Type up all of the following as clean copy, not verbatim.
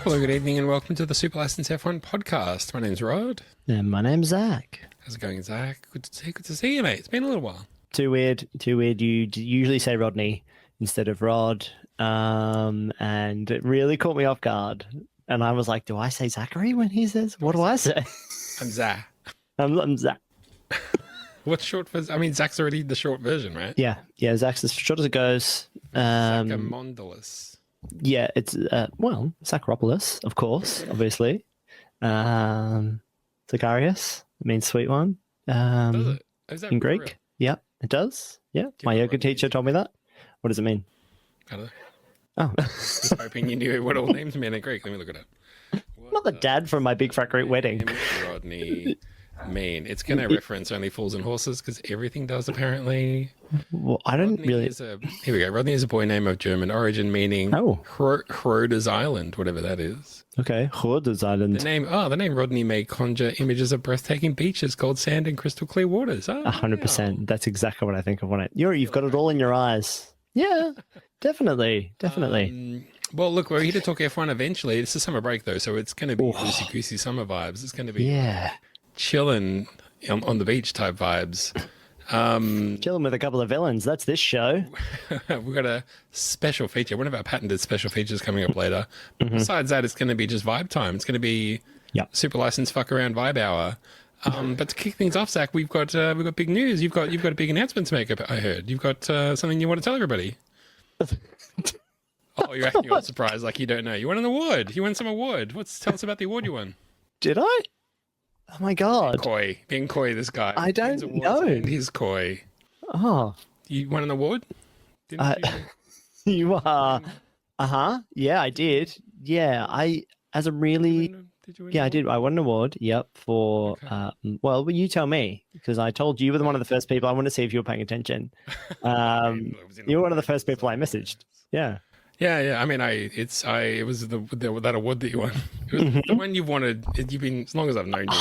Hello, good evening, and welcome to the Super License F1 podcast. My name's Rod. And my name's Zach. How's it going, Zach? Good to see you, mate. It's been a little while. Too weird. You usually say Rodney instead of Rod, and it really caught me off guard. And I was like, "Do I say Zachary when he says? What do I say?" I'm Zach. I'm Zach. What's short for? I mean, Zach's already the short version, right? Yeah. Zach's as short as it goes. Zachamondolus. Yeah, it's Zacharopoulos, of course, obviously. Zacharias, it means sweet one. Does it? Is that In for real? Greek? Yeah, it does. Yeah, my you know yoga what teacher told me that. What does it mean? I don't know. Oh, Just hoping you knew what all names meant in Greek. Let me look it up. not the dad from my big frat Greek wedding. Name Rodney mean? It's going to reference only fools and horses because everything does apparently. Well, I don't Rodney really. Here we go. Rodney is a boy name of German origin, meaning Hrodes Island, whatever that is. Okay, Hrodes Island. The name Rodney may conjure images of breathtaking beaches, cold sand, and crystal clear waters. 100%. That's exactly what I think of when you've got it all in your eyes. Yeah, definitely. Well, look, we're here to talk F1 eventually. It's the summer break though, so it's going to be loosey goosey summer vibes. It's going to be chilling on the beach type vibes. Chilling with a couple of villains. That's this show. We've got a special feature, one of our patented special features coming up later. But besides that, it's going to be just vibe time. It's going to be Super License Fuck Around Vibe Hour. But to kick things off, Zach, we've got big news. You've got a big announcement to make. I heard you've got something you want to tell everybody. Oh, you're acting all surprised, like you don't know. You won an award. You won some award. Tell us about the award you won. Did I? Oh my god! Being coy. This guy. I don't know. And he's coy. Oh, You won an award? Didn't you? you are. Yeah, I did. Yeah, I as a really. Did you win Yeah, an I did. I won an award. Yep. For well, you tell me because I told you were one of the first people. I want to see if you were paying attention. You were one of the first people I messaged. Yeah. Yeah. I mean, it was that award that you won. It was the one you've wanted. You've been as long as I've known you.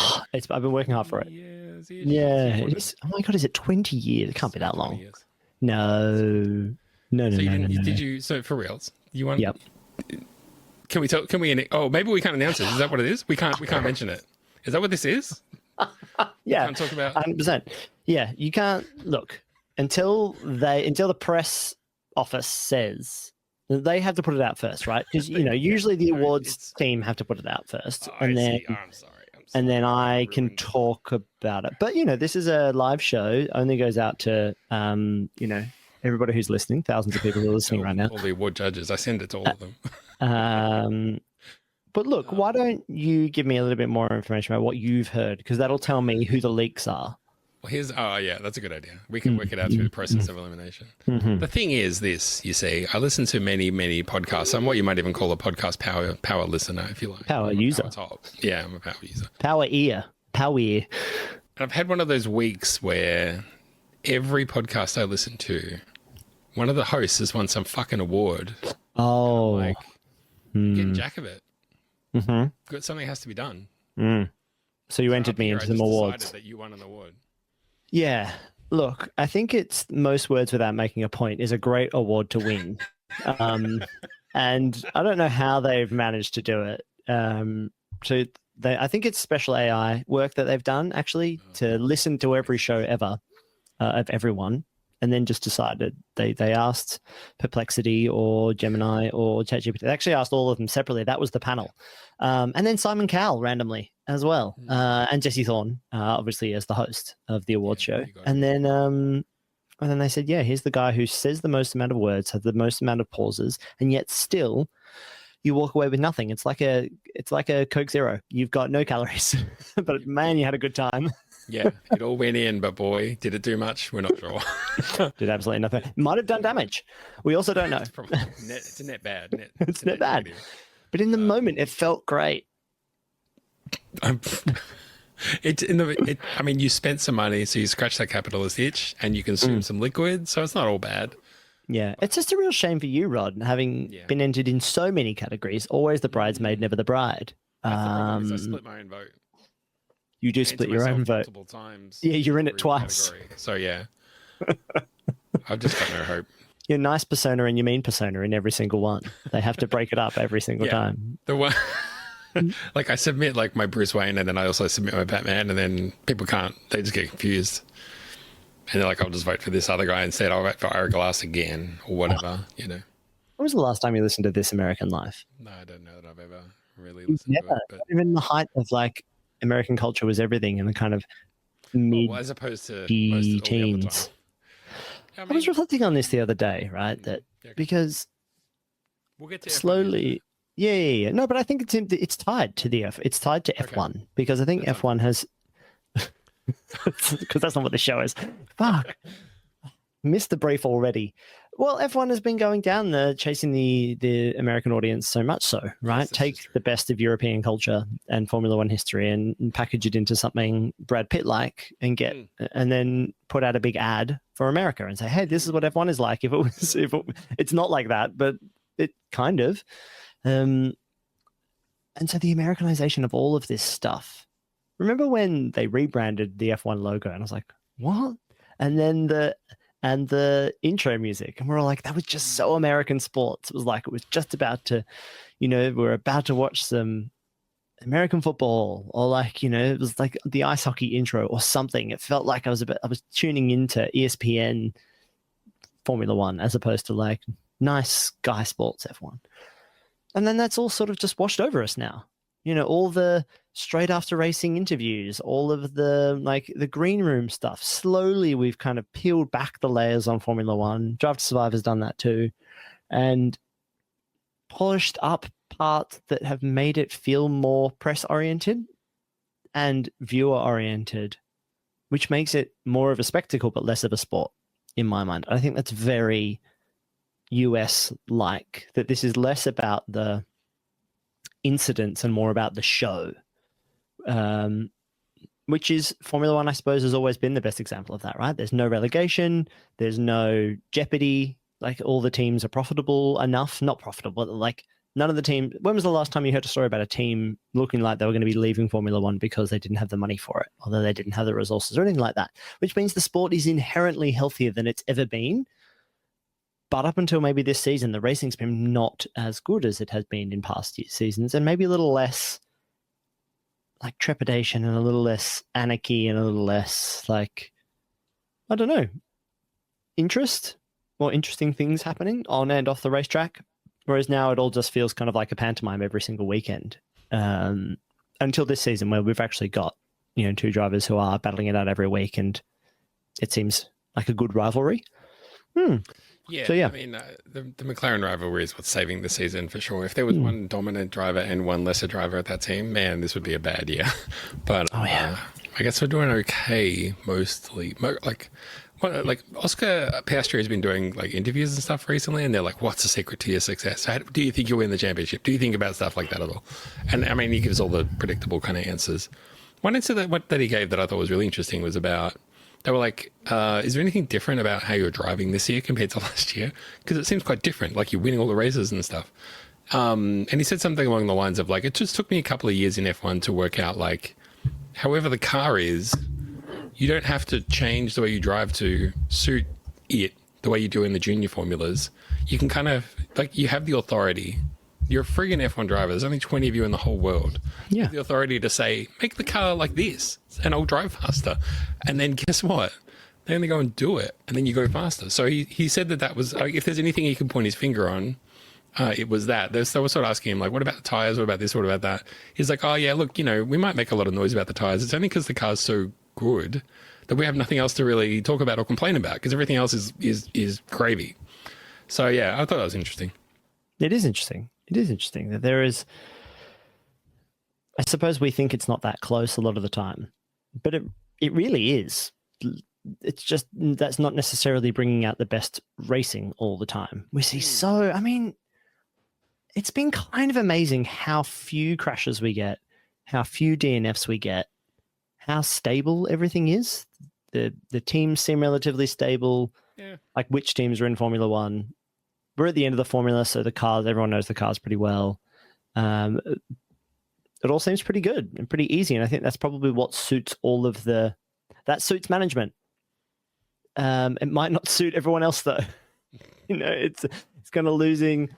I've been working hard for it. Years, Yeah. Oh my god, is it 20 years? It can't be that long. Years. No. No. Did you? So for reals, you won. Yep. Can we tell? Can we? Oh, maybe we can't announce it. Is that what it is? We can't mention it. Is that what this is? Yeah. Can't talk about. 100%. Yeah, you can't look until the press office says they have to put it out first, right? Because usually the awards team have to put it out first, and then I'm sorry. and then I can talk about it. But this is a live show; only goes out to everybody who's listening. Thousands of people who are listening right now. All the award judges. I send it to all of them. But look, why don't you give me a little bit more information about what you've heard? Because that'll tell me who the leaks are. Well, that's a good idea. We can work it out through the process of elimination. The thing is this, you see, I listen to many podcasts. I'm what you might even call a podcast power listener, if you like. Power user. Yeah, I'm a power user. Power ear. And I've had one of those weeks where every podcast I listen to, one of the hosts has won some fucking award. Oh. Like, getting jack of it. Something has to be done. So you entered me into some awards. Decided that you won an award. Yeah. Look, I think it's most words without making a point is a great award to win. And I don't know how they've managed to do it. I think it's special AI work that they've done actually to listen to every show ever of everyone. And then just decided they asked Perplexity or Gemini or ChatGPT. They actually asked all of them separately. That was the panel. And then Simon Cowell randomly as well. And Jesse Thorne, obviously, as the host of the award show. And then they said, here's the guy who says the most amount of words, has the most amount of pauses, and yet still you walk away with nothing. It's like a Coke Zero. You've got no calories, but man, you had a good time. Yeah, it all went in, but boy, did it do much? We're not sure. Did absolutely nothing. Might have done damage. We also don't know. It's a net bad. It's net bad. But in the moment, it felt great. I mean, you spent some money, so you scratched that capitalist itch, and you consumed some liquid, so it's not all bad. Yeah, it's just a real shame for you, Rod, having been entered in so many categories. Always the bridesmaid, never the bride. I split my own vote. You do split your own vote. Multiple times. Yeah, you're in it twice. Category. So yeah, I've just got no hope. your nice persona and your mean persona in every single one. They have to break it up every single time. The one, like I submit like my Bruce Wayne, and then I also submit my Batman, and then people can't. They just get confused, and they're like, "I'll just vote for this other guy instead. I'll vote for Ira Glass again, or whatever." You know. When was the last time you listened to This American Life? No, I don't know that I've ever really listened to it. But even the height of like American culture was everything, and the kind of mid as opposed to teens. most all the other time. I was reflecting on this the other day, right? That because we'll get to slowly, yeah. No, but I think it's tied to it's tied to F1 because I think F1 has because that's not what the show is. Fuck, missed the brief already. Well, F1 has been going down chasing the American audience so much so, right? Yes, take the best of European culture and Formula One history and package it into something Brad Pitt-like and and then put out a big ad for America and say, hey, this is what F1 is like. It's not like that, but it kind of. And so the Americanization of all of this stuff. Remember when they rebranded the F1 logo and I was like, what? And then the intro music, and we're all like, that was just so American sports. It was like it was just about to, we're about to watch some American football, or like, it was like the ice hockey intro or something. It felt like I was tuning into ESPN Formula One as opposed to like nice Sky Sports F1. And then that's all sort of just washed over us now. All the straight after racing interviews, all of the green room stuff. Slowly, we've kind of peeled back the layers on Formula One. Drive to Survive has done that too. And polished up parts that have made it feel more press oriented and viewer oriented, which makes it more of a spectacle, but less of a sport in my mind. I think that's very US like, that this is less about the incidents and more about the show, which is Formula One, I suppose, has always been the best example of that, right? There's no relegation, there's no jeopardy, like all the teams are profitable enough, not profitable, but like none of the teams. When was the last time you heard a story about a team looking like they were going to be leaving Formula One because they didn't have the money for it, although they didn't have the resources or anything like that, which means the sport is inherently healthier than it's ever been. But up until maybe this season, the racing's been not as good as it has been in past seasons, and maybe a little less like trepidation and a little less anarchy and a little less like, I don't know, interest, more interesting things happening on and off the racetrack. Whereas now it all just feels kind of like a pantomime every single weekend. Until this season where we've actually got, two drivers who are battling it out every week, and it seems like a good rivalry. Yeah, so, yeah. I mean, the McLaren rivalry is what's saving the season for sure. If there was one dominant driver and one lesser driver at that team, man, this would be a bad year. But I guess we're doing okay mostly. Like Oscar Piastri has been doing like interviews and stuff recently, and they're like, "What's the secret to your success? How do you think you'll win the championship? Do you think about stuff like that at all?" And I mean, he gives all the predictable kind of answers. One answer that he gave that I thought was really interesting was about. They were like, is there anything different about how you're driving this year compared to last year? Because it seems quite different, like you're winning all the races and stuff. And he said something along the lines of like, it just took me a couple of years in F1 to work out like, however the car is, you don't have to change the way you drive to suit it the way you do in the junior formulas. You can kind of, like, you have the authority. You're a friggin' F1 driver. There's only 20 of you in the whole world. Yeah. You have the authority to say, make the car like this and I'll drive faster. And then guess what? They only go and do it and then you go faster. So he said that was, if there's anything he could point his finger on, it was that. They were sort of asking him, like, what about the tires? What about this? What about that? He's like, oh, yeah, look, we might make a lot of noise about the tires. It's only because the car's so good that we have nothing else to really talk about or complain about because everything else is gravy. So, yeah, I thought that was interesting. It is interesting. It is interesting that there is, I suppose we think it's not that close a lot of the time, but it really is. It's just, that's not necessarily bringing out the best racing all the time. We see it's been kind of amazing how few crashes we get, how few DNFs we get, how stable everything is. The teams seem relatively stable. Yeah. Like which teams are in Formula One. We're at the end of the formula, so the cars, everyone knows the cars pretty well. It all seems pretty good and pretty easy, and I think that's probably what suits that suits management. It might not suit everyone else, though. it's kind of losing.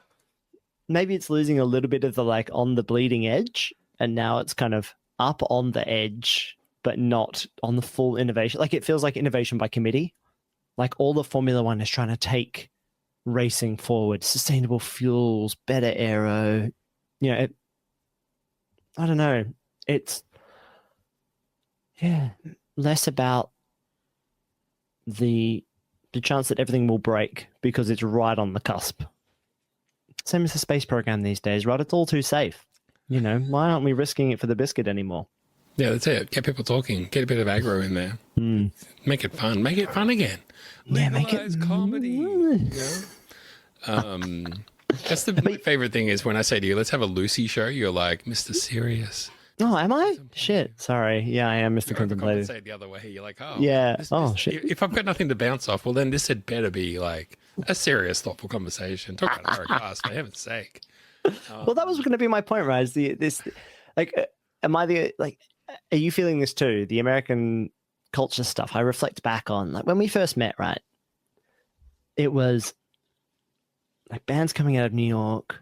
Maybe it's losing a little bit of the like on the bleeding edge, and now it's kind of up on the edge, but not on the full innovation. Like it feels like innovation by committee. Like all the Formula One is trying to take racing forward, sustainable fuels, better aero. I don't know. It's less about the chance that everything will break because it's right on the cusp. Same as the space program these days, right? It's all too safe. Why aren't we risking it for the biscuit anymore? Yeah, that's it. Get people talking. Get a bit of aggro in there. Make it fun. Make it fun again. Legalize comedy. That's my favorite thing is when I say to you, let's have a Lucy show, you're like, Mr. Serious. Oh, am I? Shit. Sorry. Yeah, I am Mr. Contemplative. Say the other way. You're like, oh. Yeah. Shit. If I've got nothing to bounce off, well, then this had better be like a serious, thoughtful conversation. Talk about Americast, for heaven's sake. Well, that was going to be my point, right? Are you feeling this too? The American culture stuff. I reflect back on like when we first met, right? It was like bands coming out of New York.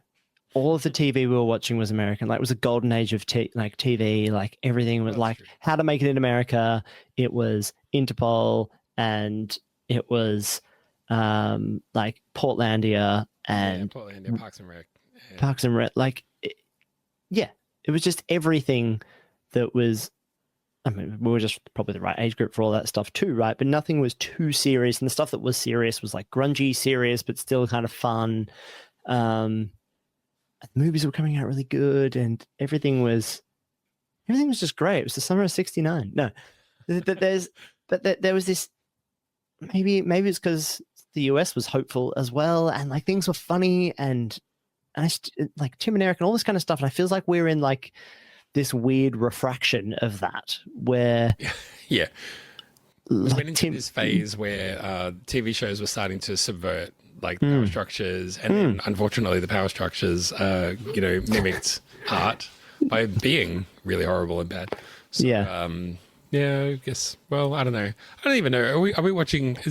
All of the TV we were watching was American. Like it was a golden age of TV. Like everything was like How to Make It in America. It was Interpol, and it was like Portlandia and Portlandia, Parks and Rec. Yeah. Parks and Rec. Like, it was just everything that was. I mean, we were just probably the right age group for all that stuff too, right? But nothing was too serious, and the stuff that was serious was like grungy, serious, but still kind of fun. Movies were coming out really good, and everything was just great. It was the summer of '69. No, there was this. Maybe it's because the US was hopeful as well, and like things were funny, and like Tim and Eric and all this kind of stuff. And I feels like we're in like this weird refraction of that, where we went into this phase where TV shows were starting to subvert like power structures, and then unfortunately the power structures mimicked art by being really horrible and bad. So, I guess, well, I don't know. I don't even know. Are we watching, I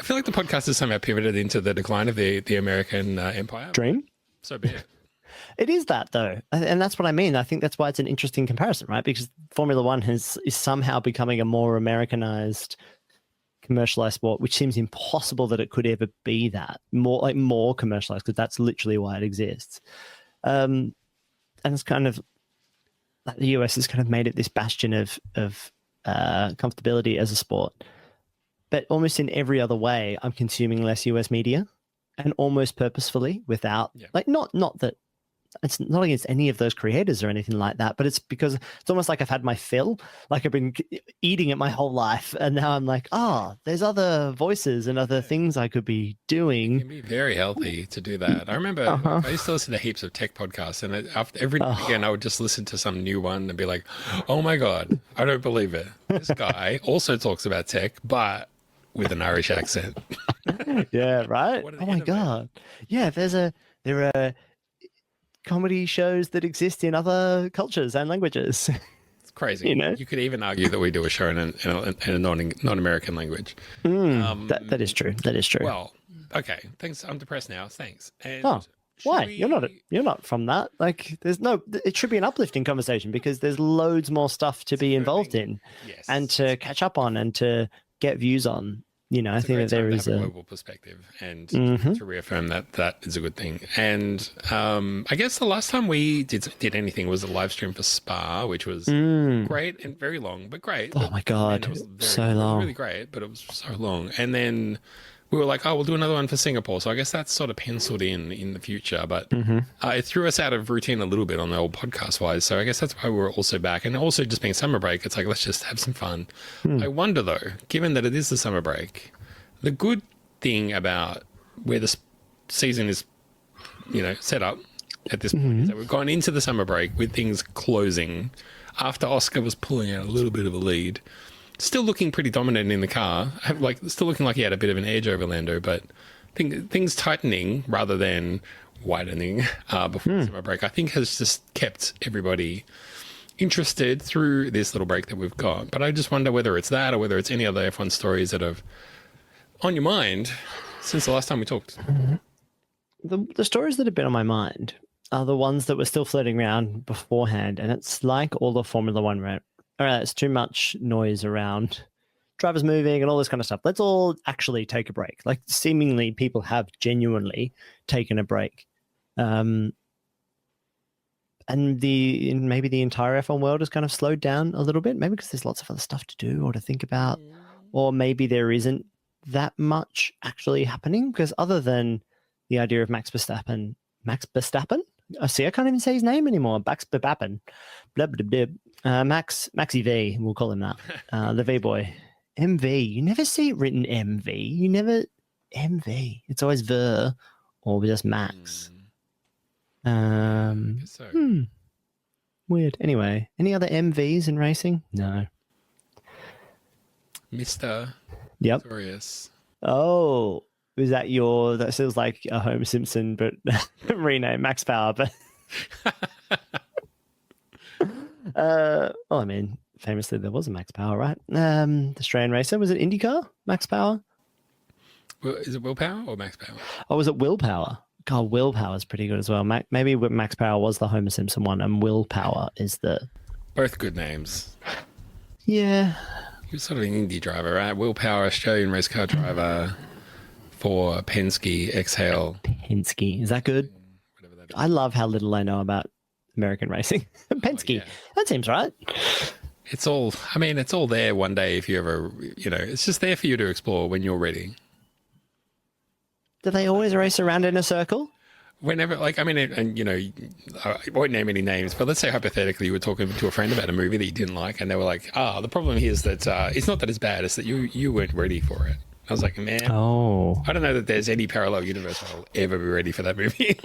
feel like the podcast has somehow pivoted into the decline of the American empire. Dream? So be it. It is that though, and that's what I mean. I think that's why it's an interesting comparison, right? Because Formula One is somehow becoming a more Americanized, commercialized sport, which seems impossible that it could ever be that more commercialized, because that's literally why it exists. And it's kind of like the US has kind of made it this bastion of comfortability as a sport, but almost in every other way, I'm consuming less US media, and almost purposefully, without not that. It's not against any of those creators or anything like that, but it's because it's almost like I've had my fill. Like I've been eating it my whole life, and now I'm like, there's other voices and other things I could be doing. It can be very healthy to do that. I remember I used to listen to heaps of tech podcasts, and after every now and again, I would just listen to some new one and be like, oh my God, I don't believe it. This guy also talks about tech, but with an Irish accent. Yeah, right? Oh my God. Yeah, there are comedy shows that exist in other cultures and languages. It's crazy. You could even argue that we do a show in a non-American language. That is true. That is true. Well, okay. Thanks. I'm depressed now. Thanks. And why? You're not from that. Like, it should be an uplifting conversation, because there's loads more stuff to be involved in, and to catch up on, and to get views on. I think that there is a global perspective, and to reaffirm that is a good thing. And I guess the last time we did anything was a live stream for Spa, which was great and very long, but great. Oh my God, it was so long. It was really great, but it was so long. And then we were like, we'll do another one for Singapore. So I guess that's sort of penciled in the future, but it threw us out of routine a little bit on the old podcast wise. So I guess that's why we're also back. And also just being summer break, it's like, let's just have some fun. I wonder though, given that it is the summer break, the good thing about where the season is, set up at this point is that we've gone into the summer break with things closing after Oscar was pulling out a little bit of a lead. Still looking pretty dominant in the car, still looking like he had a bit of an edge over Lando, but things tightening rather than widening before the summer break, I think has just kept everybody interested through this little break that we've got. But I just wonder whether it's that or whether it's any other F1 stories that have on your mind since the last time we talked? The stories that have been on my mind are the ones that were still floating around beforehand, and it's like all the Formula One, right? All right, it's too much noise around drivers moving and all this kind of stuff. Let's all actually take a break. Like, seemingly people have genuinely taken a break. And maybe the entire F1 world has kind of slowed down a little bit, maybe because there's lots of other stuff to do or to think about, or maybe there isn't that much actually happening, because other than the idea of Max Verstappen, I can't even say his name anymore. Max Verstappen, Maxi V, we'll call him that, the V boy, MV. You never see it written MV. You never MV. It's always Ver or just Max. Weird. Anyway, any other MVs in racing? No. Mr. Yep. Victorious. Oh, is that that feels like a Homer Simpson, but rename Max Power. But well, I mean, famously there was a Max Power, right? The Australian racer, was it IndyCar? Max Power? Well, is it Willpower or Max Power? Oh, was it Willpower? God, Willpower is pretty good as well. Maybe Max Power was the Homer Simpson one, and Willpower is the... Both good names. Yeah. He was sort of an indie driver, right? Willpower, Australian race car driver for Penske, Exhale. Penske. Is that good? Whatever that is. I love how little I know about American racing. Penske. Yeah. That seems right. It's all there one day if you ever, it's just there for you to explore when you're ready. Do they always race around in a circle? Whenever, I won't name any names, but let's say hypothetically you were talking to a friend about a movie that you didn't like, and they were like, the problem here is that it's not that it's bad, it's that you weren't ready for it. I was like, man, I don't know that there's any parallel universe where I'll ever be ready for that movie.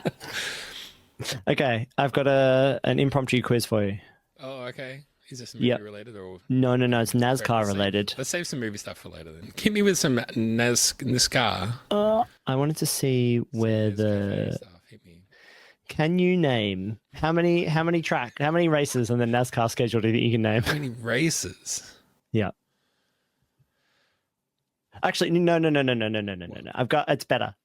Okay, I've got an impromptu quiz for you. Oh, okay. Is this movie related or? No, it's NASCAR related. Let's save some movie stuff for later then. Hit me with some NASCAR. I wanted to see where Can you name how many races on the NASCAR schedule do you think you can name? How many races? Yeah. Actually, no. It's better.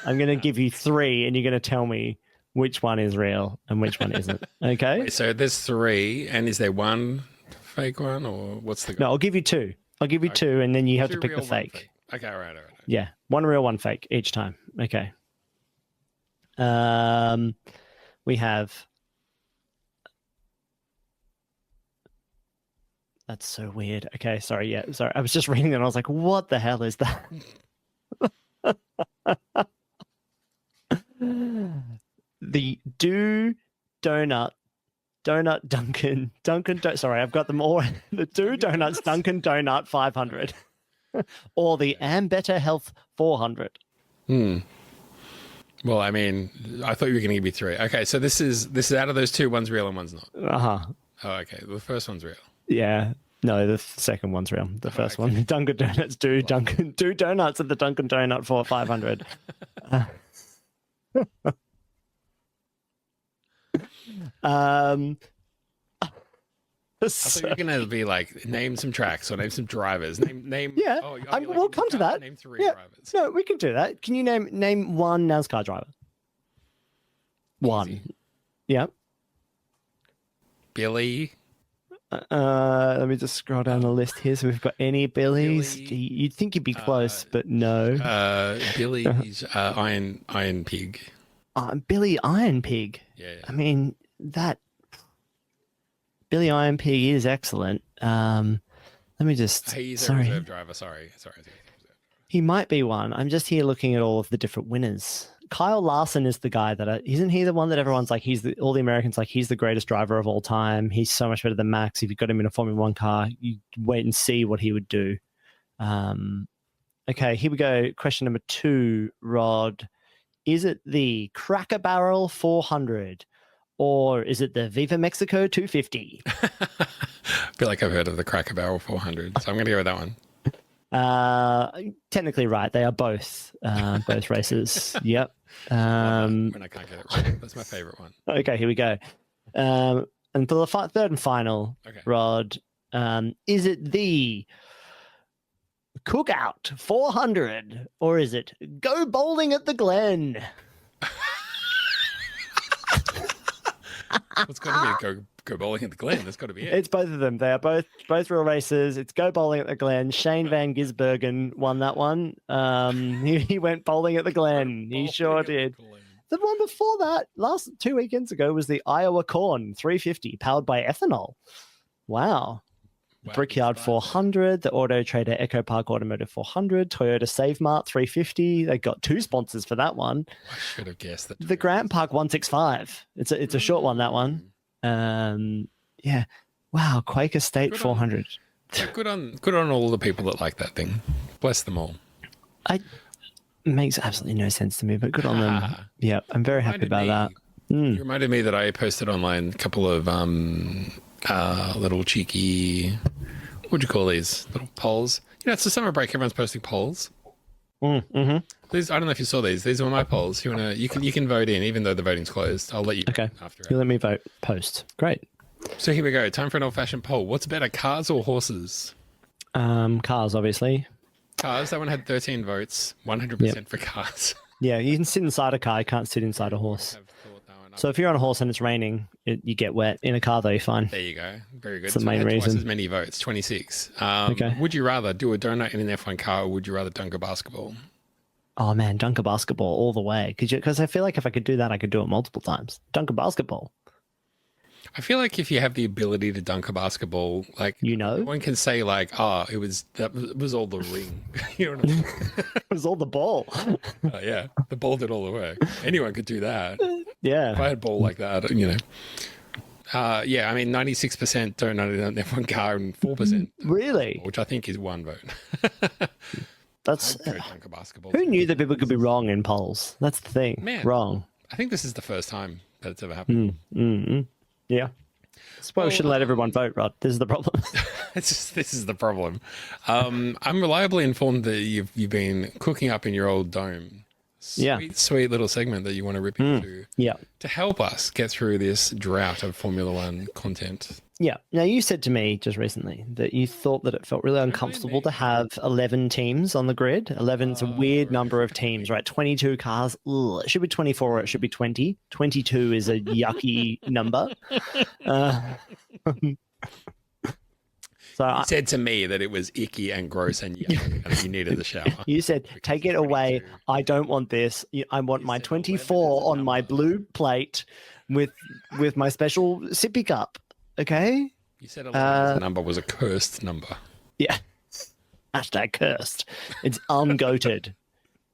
I'm going to give you 3 and you're going to tell me which one is real and which one isn't. Okay? Wait, so there's 3, and is there one fake one, or what's the goal? No, I'll give you 2. I'll give you 2, and then you have to pick the real, fake. Okay, all right. Yeah, 1 real, 1 fake each time. Okay. We have... That's so weird. Okay, sorry. I was just reading it and I was like, what the hell is that? The Donut Dunkin' sorry, I've got them all. The Donuts Dunkin' Donut 500 or the Ambetter Health 400. Well, I mean, I thought you were going to give me 3. Okay, so this is out of those 2, one's real and one's not. Uh-huh. Oh, okay. The first one's real. Yeah. No, the second one's real. The first one, Dunkin' Donuts do donuts at the Dunkin' Donut for 500. I thought you were gonna be like, name some tracks or name some drivers. Name. Yeah, we'll come to that. Name 3 drivers. No, we can do that. Can you name one NASCAR driver? One. Easy. Yeah. Billy. Let me just scroll down the list here. So we've got any Billies. You'd think you'd be close, but no. Billy's Iron Pig. Billy Iron Pig. Yeah. I mean, that Billy Iron Pig is excellent. Let me just. He's a reserve driver. Sorry. He might be one. I'm just here looking at all of the different winners. Kyle Larson is the guy that isn't he the one that everyone's like all the Americans like he's the greatest driver of all time. He's so much better than Max. If you got him in a Formula One car, you wait and see what he would do. Okay, here we go. Question number 2, Rod. Is it the Cracker Barrel 400 or is it the Viva Mexico 250? I feel like I've heard of the Cracker Barrel 400, so I'm going to go with that one. Technically right. They are both races. Yep. When I can't get it right. That's my favorite one. Okay, here we go. And for the third and final, Rod, is it the Cookout 400, or is it Go Bowling at the Glen? It's got to be go bowling at the Glen. That's got to be it. It's both of them. They are both real races. It's Go Bowling at the Glen. Shane Van Gisbergen won that one. He went bowling at the Glen. He sure did. The one before that, last 2 weekends ago, was the Iowa Corn 350, powered by ethanol. Wow. Brickyard 400, the Auto Trader Echo Park Automotive 400, Toyota Save Mart 350. They got 2 sponsors for that one. I should have guessed that. The Grant Park 165. It's a short one, that one. Yeah. Wow. Quaker State 400. Good on all the people that like that thing. Bless them all. Makes absolutely no sense to me, but good on them. Yeah, I'm very happy about that. You reminded me that I posted online a couple of little cheeky, what would you call these little polls? It's the summer break. Everyone's posting polls. Mm-hmm. These, I don't know if you saw these. These were my polls. You can vote in, even though the voting's closed. I'll let you. Okay. After. You let me vote. Post. Great. So here we go. Time for an old-fashioned poll. What's better, cars or horses? Cars, obviously. Cars. That one had 13 votes. 100% for cars. Yeah, you can sit inside a car. You can't sit inside a horse. So if you're on a horse and it's raining, you get wet. In a car, though, you're fine. There you go. Very good. That's the main reason. Twice as many votes, 26. Okay. Would you rather do a donut in an F1 car, or would you rather dunk a basketball? Oh, man, dunk a basketball all the way. Because I feel like if I could do that, I could do it multiple times. Dunk a basketball. I feel like if you have the ability to dunk a basketball, like, one can say like, it was all the ring. You know what I mean? It was all the ball. Yeah, the ball did all the work. Anyone could do that. Yeah. If I had a ball like that, yeah, I mean, 96% don't know in F1 car and 4%. Really? Which I think is one vote. That's dunk a basketball. Who knew that people could be wrong in polls? That's the thing. Man, wrong. I think this is the first time that it's ever happened. Yeah. That's why we should let everyone vote, Rod. This is the problem. This is the problem. I'm reliably informed that you've been cooking up in your old dome. Sweet little segment that you want to rip into. Yeah. To help us get through this drought of Formula One content. Yeah. Now, you said to me just recently that you thought that it felt really uncomfortable to have 11 teams on the grid. 11 is a weird number of teams, right? 22 cars. Ugh. It should be 24 or it should be 20. 22 is a yucky number. So you said to me that it was icky and gross and yucky and you needed the shower. You said, take it away. I don't want this. I want my 24 on my blue plate with my special sippy cup. Okay? You said 11 number was a cursed number. Yeah. Hashtag cursed. It's ungoated.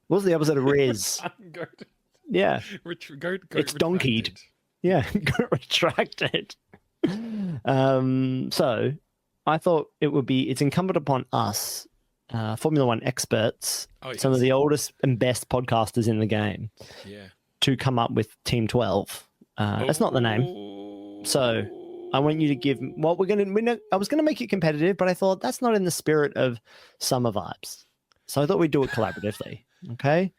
What's the opposite of Riz? Ungoated. Yeah. It's donkeyed. Yeah. Retracted. So I thought it's incumbent upon us, Formula One experts, some of the oldest and best podcasters in the game, to come up with Team 12. That's not the name. So I want you to give what I was going to make it competitive, but I thought that's not in the spirit of summer vibes. So I thought we'd do it collaboratively. Okay.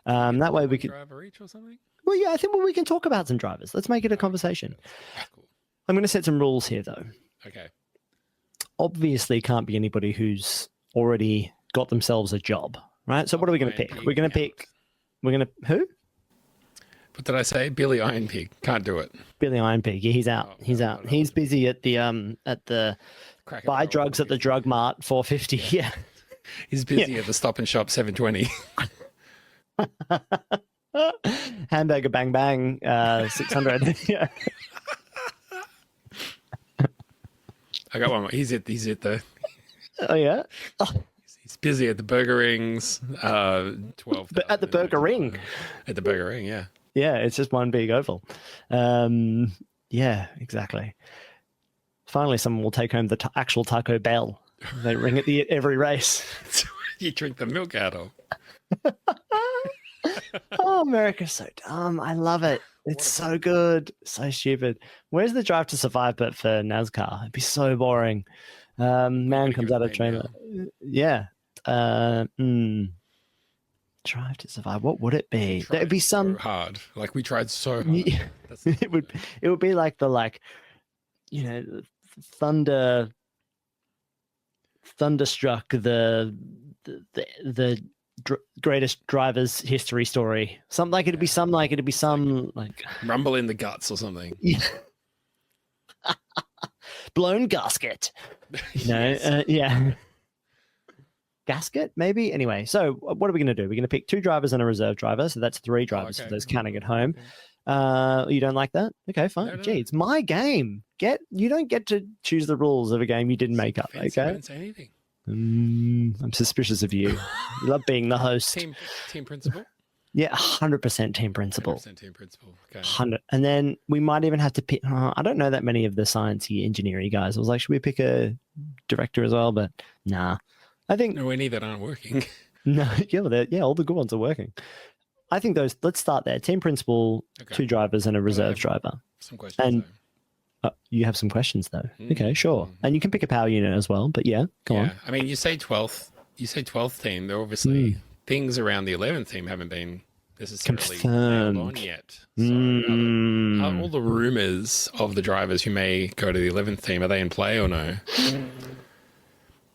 That way we could. Driver each or something? Well, yeah, I think we can talk about some drivers. Let's make it a conversation. Cool. I'm going to set some rules here, though. Okay. Obviously, can't be anybody who's already got themselves a job, right? So what are we going to pick? We're going to pick. We're going to who? What did I say? Billy Iron Pig. Can't do it. Billy Iron Pig. Yeah, he's out. He's out. He's busy at the buy drugs at the drug mart 450. Yeah. He's busy at the Stop and Shop 720. Hamburger Bang Bang 600. Yeah. I got one more. He's at the. Oh yeah. Oh. He's busy at the Burger Rings. 12. But at the Burger Ring. At the Burger Ring, yeah. Yeah, it's just one big oval. Yeah, exactly. Finally, someone will take home the actual Taco Bell. They ring at every race. You drink the milk out of. Oh, America's so dumb. I love it. It's so good. So stupid. Where's the Drive to Survive but for NASCAR? It'd be so boring. Man comes out of trailer. Yeah. Drive to Survive. What would it be? There'd be some so hard. Like we tried so hard. Yeah. It would be like Thunderstruck, the the greatest drivers history story. Something like it'd be some like rumble in the guts or something. Blown gasket. Yes. Yeah. Gasket, maybe. Anyway, so what are we going to do? We're going to pick 2 drivers and a reserve driver. So that's 3 drivers for those counting at home. Okay. You don't like that? Okay, fine. No. Gee, it's my game. You don't get to choose the rules of a game you didn't make up. Okay. I didn't say anything. I'm suspicious of you. You love being the host. Team principal? Yeah, 100% team principal. 100% team principal. Okay. 100. And then we might even have to pick. I don't know that many of the sciencey engineering guys. I was like, should we pick a director as well? But nah. I think no, any that aren't working. No, all the good ones are working. I think those. Let's start there. Team principal, 2 drivers, and a reserve driver. Some questions. And you have some questions though. Okay, sure. And you can pick a power unit as well. But go on. I mean, you say 12th. You say 12th team. There obviously things around the 11th team haven't been necessarily nailed on yet. So are all the rumors of the drivers who may go to the 11th team, are they in play or no?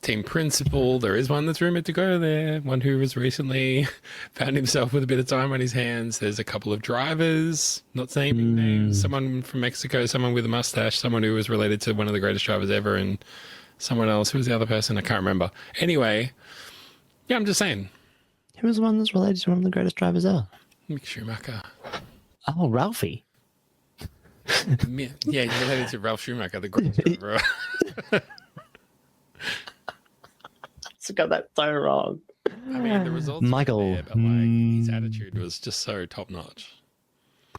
Team principal, there is one that's rumored to go there, one who has recently found himself with a bit of time on his hands. There's a couple of drivers, not naming names, someone from Mexico, someone with a mustache, someone who was related to one of the greatest drivers ever, and someone else. Who was the other person? I can't remember. Anyway, yeah, I'm just saying. Who was the one that's related to one of the greatest drivers ever? Mick Schumacher. Oh, Ralphie. Yeah, he's related to Ralph Schumacher, the great driver. I got that so wrong. I mean, the results Michael, were there, but his attitude was just so top notch.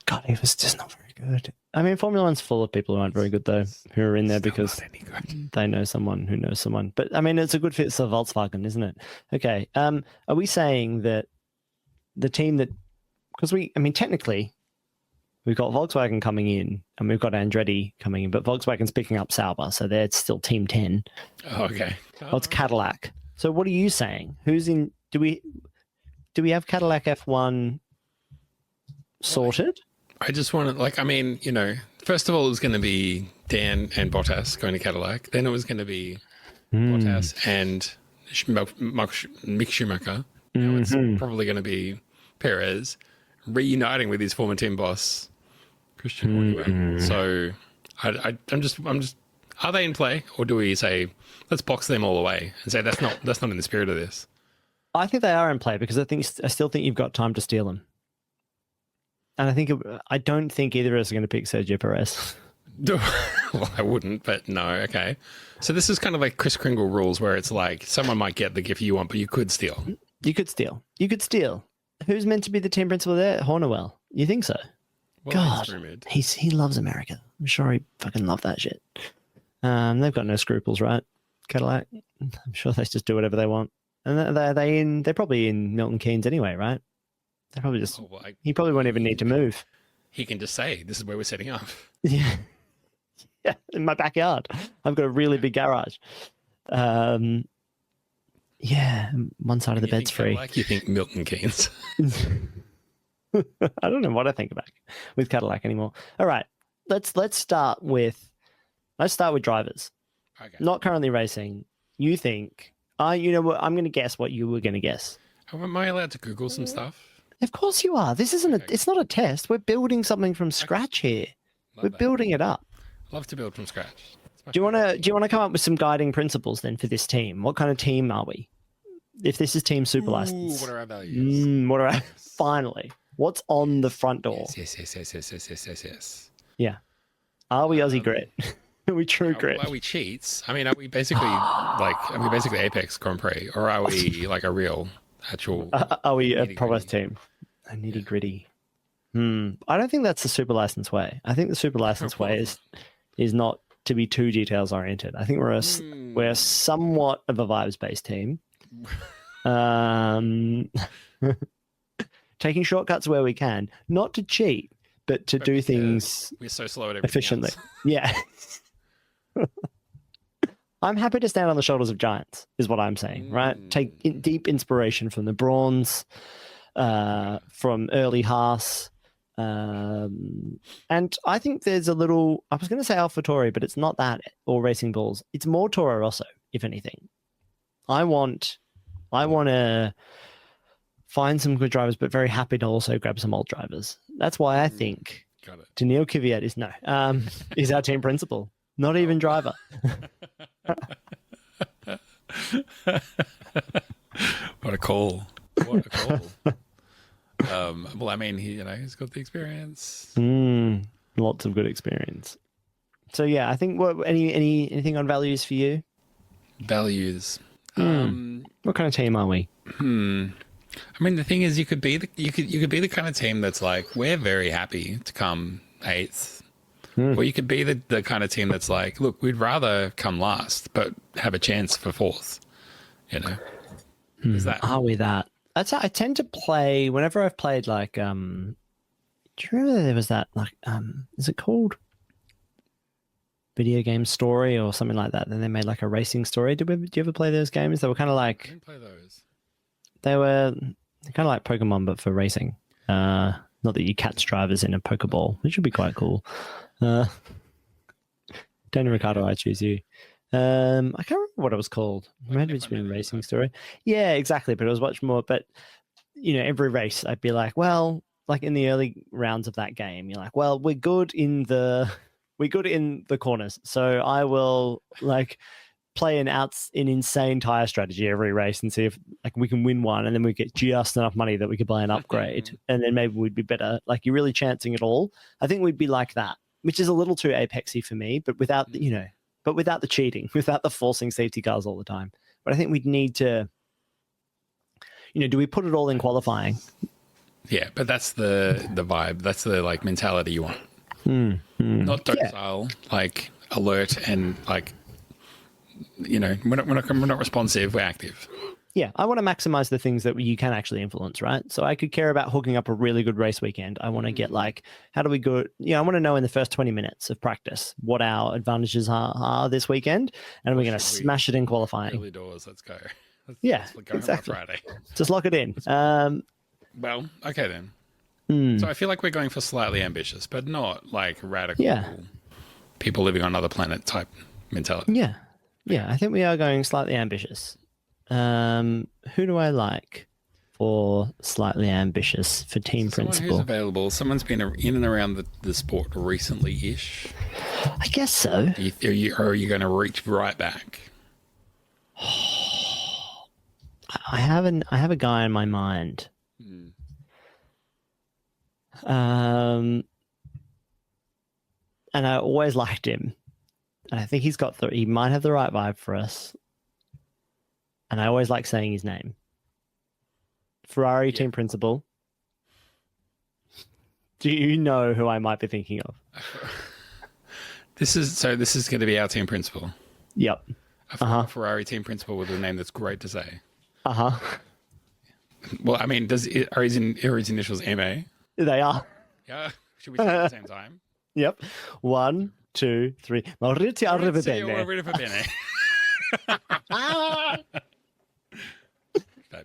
God, he was just not very good. I mean, Formula One's full of people who aren't very good though, who are in there because they know someone who knows someone. But I mean, it's a good fit for Volkswagen, isn't it? Okay. Are we saying that the team that, because technically we've got Volkswagen coming in and we've got Andretti coming in, but Volkswagen's picking up Sauber, so they're still Team 10. Oh, okay. Oh, it's Cadillac. So what are you saying? Who's in? Do we have Cadillac F1 sorted? I just want to, first of all, it was going to be Dan and Bottas going to Cadillac. Then it was going to be Bottas and Mick Schumacher. Now it's probably going to be Perez reuniting with his former team boss, Christian Horner. So I'm just, are they in play, or do we say, let's box them all away and say that's not in the spirit of this? I think they are in play because I still think you've got time to steal them. And I don't think either of us are going to pick Sergio Perez. Well, I wouldn't, but no, okay. So this is kind of like Kris Kringle rules where it's like someone might get the gift you want, but you could steal. You could steal. Who's meant to be the team principal there? Hornerwell. You think so? Well, God, he loves America. I'm sure he fucking loved that shit. They've got no scruples, right? Cadillac. I'm sure they just do whatever they want. And they're probably in Milton Keynes anyway, right? They probably just. Oh, well, he probably won't even need to move. He can just say, "This is where we're setting up." Yeah, in my backyard. I've got a really big garage. Yeah, one side of the bed's free. Cadillac, you think Milton Keynes? I don't know what I think about with Cadillac anymore. All right, let's start with drivers. Okay. Not currently racing. You think? You know what? I'm going to guess what you were going to guess. Am I allowed to Google some stuff? Of course you are. This isn't it's not a test. We're building something from scratch here. We're building it up. Love to build from scratch. Do you want to come up with some guiding principles then for this team? What kind of team are we? If this is Team Super License. What are our values? Finally. What's on the front door? Yes. Yeah. Are we Aussie grit? Are we true grit? Are we cheats? I mean, are we basically Apex Grand Prix, or are we like a real actual? Are we a proper team? A nitty gritty. I don't think that's the Super License way. I think the Super License way is not to be too details oriented. I think we're somewhat of a vibes based team. Taking shortcuts where we can, not to cheat, but to do things we're so slow at efficiently. Else. Yeah. I'm happy to stand on the shoulders of giants, is what I'm saying, right? Take deep inspiration from the Brawns, from early Haas. And I think there's a little, I was going to say AlphaTauri, but it's not that, or Racing Bulls. It's more Toro Rosso, if anything. I want I want to find some good drivers, but very happy to also grab some old drivers. That's why I think Got it. Daniil Kvyat is our team principal, not even driver. What a call! What a call! Well, I mean, he's got the experience. Lots of good experience. So yeah, I think anything on values for you? Values. What kind of team are we? I mean, the thing is, you could be the kind of team that's like, we're very happy to come 8th, or you could be the kind of team that's like, look, we'd rather come last, but have a chance for 4th. Is that? Are we that? I tend to play whenever I've played like. Do you remember there was that like is it called Video Game Story or something like that? Then they made like a racing story. Did you ever play those games? They were kind of I like. didn't play those. They were kind of like Pokemon, but for racing. Not that you catch drivers in a Pokeball, which would be quite cool. Daniel Ricciardo, I choose you. I can't remember what it was called. Maybe it's been a racing story. Yeah, exactly. But it was much more. But every race, I'd be like, well, like in the early rounds of that game, you're like, well, we're good in the corners, so I will like play an insane tire strategy every race and see if like we can win one, and then we get just enough money that we could buy an upgrade, and then maybe we'd be better. Like you're really chancing it all. I think we'd be like that, which is a little too apexy for me, but without without the cheating, without the forcing safety cars all the time. But I think we'd need to, do we put it all in qualifying? Yeah, but that's the vibe. That's the like mentality you want. Not docile, like alert and like. We're not responsive. We're active. Yeah, I want to maximize the things that you can actually influence, right? So I could care about hooking up a really good race weekend. I want to get like, how do we go? I want to know in the first 20 minutes of practice what our advantages are this weekend, and we're going to smash it in qualifying. Early doors, let's go. Let's go exactly. Friday. Just lock it in. Well, okay then. So I feel like we're going for slightly ambitious, but not like radical people living on another planet type mentality. Yeah, I think we are going slightly ambitious. Who do I like for slightly ambitious for team principal? Someone who's available. Someone's been in and around the sport recently-ish. I guess so. Are you going to reach right back? I have a guy in my mind. And I always liked him. And I think he might have the right vibe for us. And I always like saying his name. Ferrari team principal. Do you know who I might be thinking of? This is going to be our team principal. Yep. A Ferrari team principal with a name that's great to say. Well, I mean, are his initials MA? They are. Yeah. Should we say it at the same time? Yep. 1, 2, 3. Maurizio Arrivabene.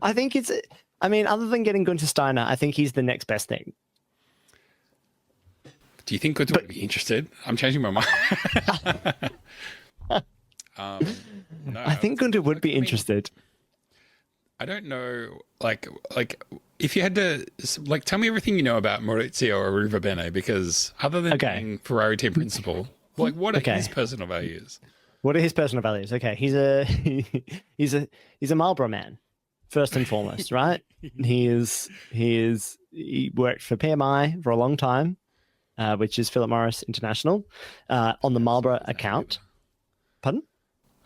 I think other than getting Gunter Steiner, I think he's the next best thing. Do you think Gunter would be interested? I'm changing my mind. No, I think Gunter would be interested. I don't know, like if you had to, like, tell me everything you know about Maurizio Arrivabene, because other than being Ferrari team principal, like, what are his personal values? What are his personal values? Okay, he's a Marlboro man, first and foremost, right? He worked for PMI for a long time, which is Philip Morris International, on the Marlboro account. Pardon?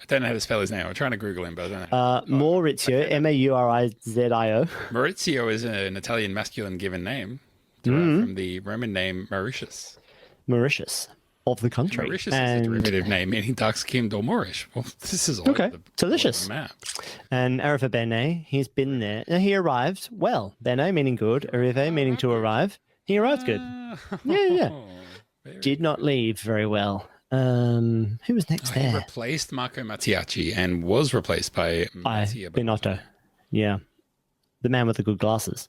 I don't know how to spell his name. I'm trying to Google him, but I don't know. Maurizio, Maurizio. Maurizio is an Italian masculine given name, derived from the Roman name Mauritius. Mauritius of the country. Mauritius is a derivative name meaning dark-skinned or Moorish. Well, this is all okay. Delicious. Map. And Arrivabene, he's been there. He arrived well. Bene meaning good. Arrive meaning to arrive. He arrived good. Yeah. Did not leave very well. Who was next there? He replaced Marco Mattiacci and was replaced by Mattia Binotto. Yeah. The man with the good glasses.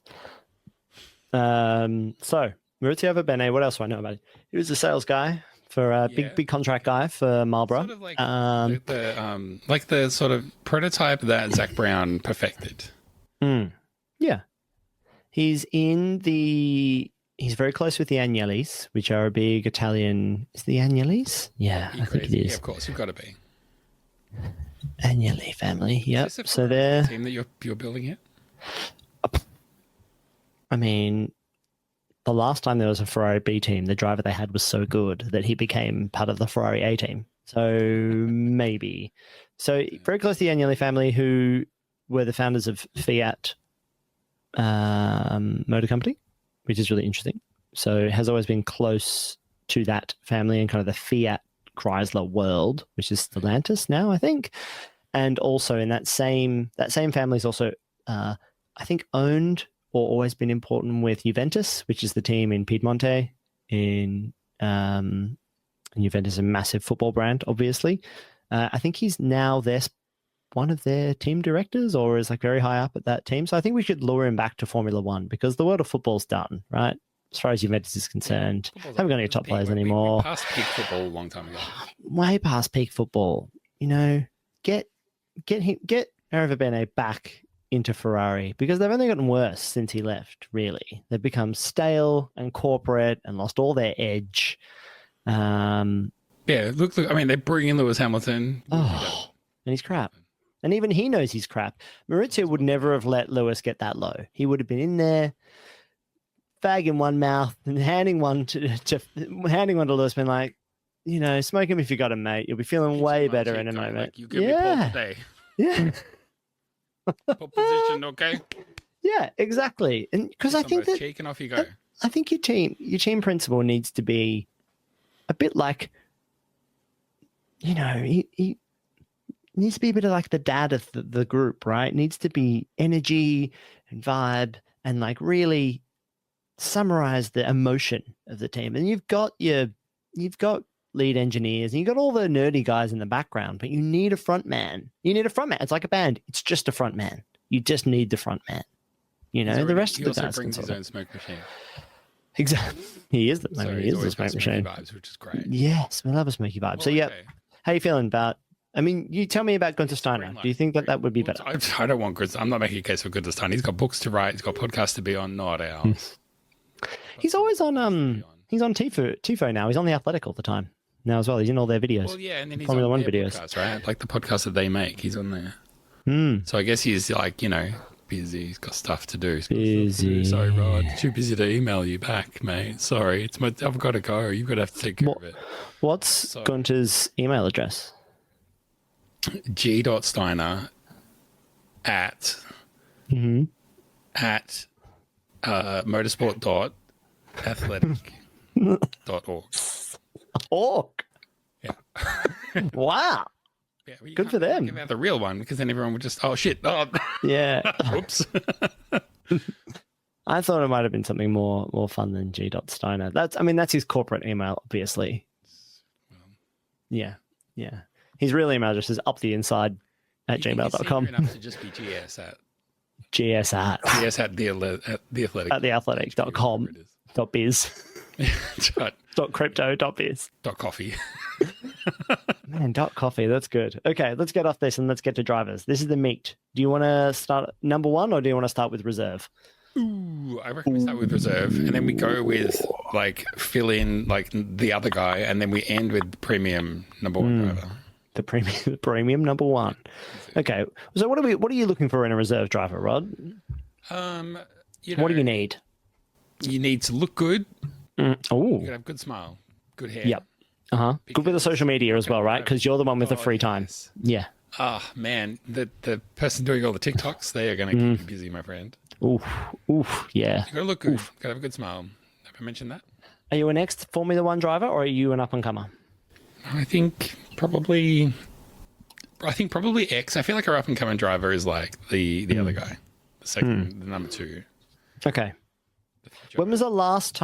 So, Maurizio Arrivabene, what else do I know about him? He was a sales guy for a big contract guy for Marlboro. Sort of like the sort of prototype that Zach Brown perfected. Yeah. He's very close with the Agnellis, which are a big Italian. Is the Agnellis? Yeah, I think it is. Yeah, of course, you've got to be. Agnelli family. Yep. So they're team that you're building it. I mean, the last time there was a Ferrari B team, the driver they had was so good that he became part of the Ferrari A team. So maybe. So very close to the Agnelli family, who were the founders of Fiat Motor Company, which is really interesting. So has always been close to that family and kind of the Fiat Chrysler world, which is Stellantis now, I think. And also in that same family is also, I think, owned or always been important with Juventus, which is the team in Piedmonte. And Juventus is a massive football brand, obviously. I think he's now one of their team directors, or is like very high up at that team. So I think we should lure him back to Formula One, because the world of football's done, right? As far as Juventus is concerned, haven't got any top players anymore. We passed peak football a long time ago. Way past peak football. You know, get Erivabene back into Ferrari, because they've only gotten worse since he left, really. They've become stale and corporate and lost all their edge. Yeah, look, I mean, they bring in Lewis Hamilton. Oh, and he's crap. And even he knows he's crap. Maurizio would never have let Lewis get that low. He would have been in there, fag in one mouth and handing one to Lewis, being like, you know, smoke him if you got him, mate. You'll be feeling way better in a moment. Like, you give me pole today. Yeah. Pole position, okay? Yeah, exactly. And because I think that cheek and off you go. I think your team principal needs to be a bit like, you know, he needs to be a bit of like the dad of the group, right? Needs to be energy and vibe and like really summarize the emotion of the team. And you've got lead engineers and you've got all the nerdy guys in the background, but you need a front man. It's like a band. It's just a front man. You just need the front man. You know, the rest of the guys. He also brings his own smoke machine. Exactly. He is the smoke machine. Vibes, which is great. Yes, we love a smoky vibe. So yeah, how you feeling about? I mean, you tell me about Gunther Steiner. Do you think that would be better? I don't want Gunther. I'm not making a case for Gunther Steiner. He's got books to write. He's got podcasts to be on, not ours. He's always on. He's on Tifo now. He's on The Athletic all the time now as well. He's in all their videos. Well, yeah, and then he's Formula on One videos, podcasts, right? Like the podcast that they make. He's on there. So I guess he's like, you know, busy. He's got stuff to do. Busy. Sorry, Rod. Too busy to email you back, mate. Sorry, I've got to go. You've got to have to take care of it. What's Gunther's email address? g.steiner at motorsport.athletic.org. Org. Yeah. Wow. Yeah, well, good for them. Give out the real one, because then everyone would just, oh shit. Oh. Yeah. Oops. I thought it might have been something more fun than g.steiner. That's his corporate email, obviously. Yeah. His real email address is uptheinside@gmail.com. Enough to just be GS at theathletic.com. .biz. .crypto.biz. .coffee. Man, .coffee, that's good. Okay, let's get off this and let's get to drivers. This is the meat. Do you want to start number one, or do you want to start with reserve? Ooh, I reckon we start with reserve, and then we go with like fill in like the other guy, and then we end with premium number one driver. The premium number one. Okay, so what are you looking for in a reserve driver, Rod? What do you need? You need to look good. Oh, you gotta have good smile, good hair. Yep. Good with the social media as well, right? Because you're the one with the free time. Yes. Yeah. Oh man, the person doing all the TikToks, they are gonna keep you busy, my friend. Oof, yeah. You gotta look good. Gotta have a good smile. Have I mentioned that? Are you an ex-Formula One driver, or are you an up-and-comer? I think probably X. I feel like our up-and-coming driver is like the other guy, the second, the number two. Okay. When was the last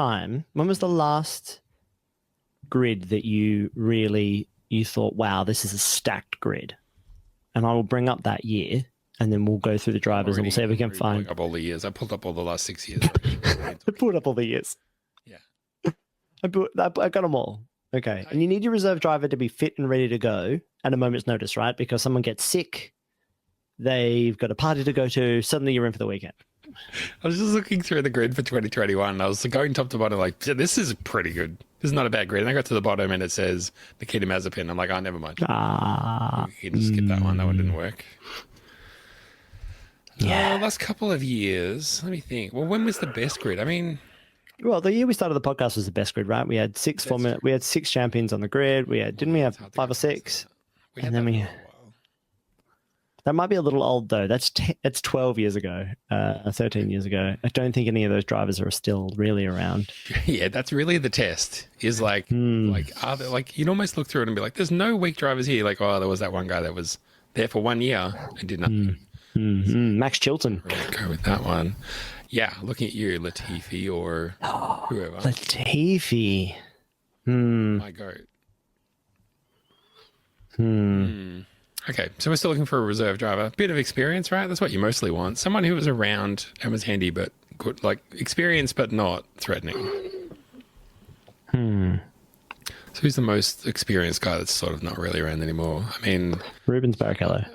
grid that you thought, wow, this is a stacked grid? And I will bring up that year, and then we'll go through the drivers and we'll see if we can find up all the years. I pulled up all the last 6 years. I pulled up all the years. Yeah. I got them all. Okay. And you need your reserve driver to be fit and ready to go at a moment's notice, right? Because someone gets sick, they've got a party to go to. Suddenly you're in for the weekend. I was just looking through the grid for 2021 and I was going top to bottom like, yeah, this is pretty good. This is not a bad grid. And I got to the bottom and it says Nikita Mazepin. I'm like, oh, never mind. You can just skip that one. That one didn't work. Yeah. Last couple of years, let me think. Well, when was the best grid? I mean, Well, the year we started the podcast was the best grid, right? We had we had 6 champions on the grid. Didn't we have 5 or 6? we had And then that we- for a while. That might be a little old though. That's 12 years ago, 13 years ago. I don't think any of those drivers are still really around. Yeah, that's really the test. Is like, are there, like you'd almost look through it and be like, "There's no weak drivers here." Like, oh, there was that one guy that was there for 1 year and did nothing. Max Chilton. Really go with that one. Yeah, looking at you, Latifi or whoever. Latifi. My goat. Okay, so we're still looking for a reserve driver. Bit of experience, right? That's what you mostly want. Someone who was around and was handy, but good, like experienced, but not threatening. So who's the most experienced guy that's sort of not really around anymore? I mean, Rubens Barrichello.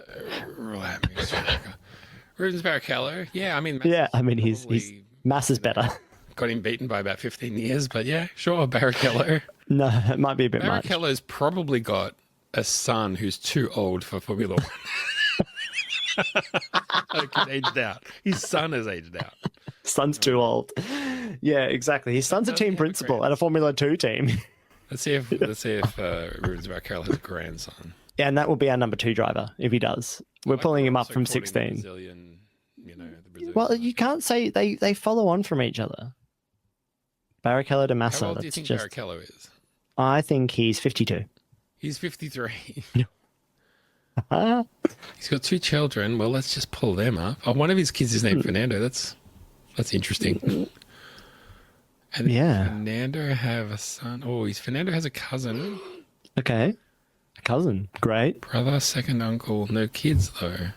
Rubens Barrichello. Yeah, I mean, Yeah, I mean, he's probably Mass is better. got him beaten by about 15 years, but yeah, sure, Barrichello. No, it might be a bit much. Barrichello's probably got a son who's too old for Formula One. Like, aged out. His son is aged out. Son's too old. Yeah, exactly. His son's a Does he team have a principal at a Formula 2 team. Let's see if Rubens Barrichello has a grandson. Yeah, and that will be our number 2 driver if he does. We're pulling him up Also from caught in the 16. Brazilian, the Brazilian. Well, you can't say they follow on from each other. Barrichello to How Massa. old do you That's think just. Barrichello is? I think he's 52. He's 53. Ah, He's got 2 children. Well, let's just pull them up. Oh, one of his kids is named Fernando. That's interesting. And Yeah. Fernando have a son. Oh, Fernando has a cousin, okay. A cousin. Great. brother, second uncle. No kids though.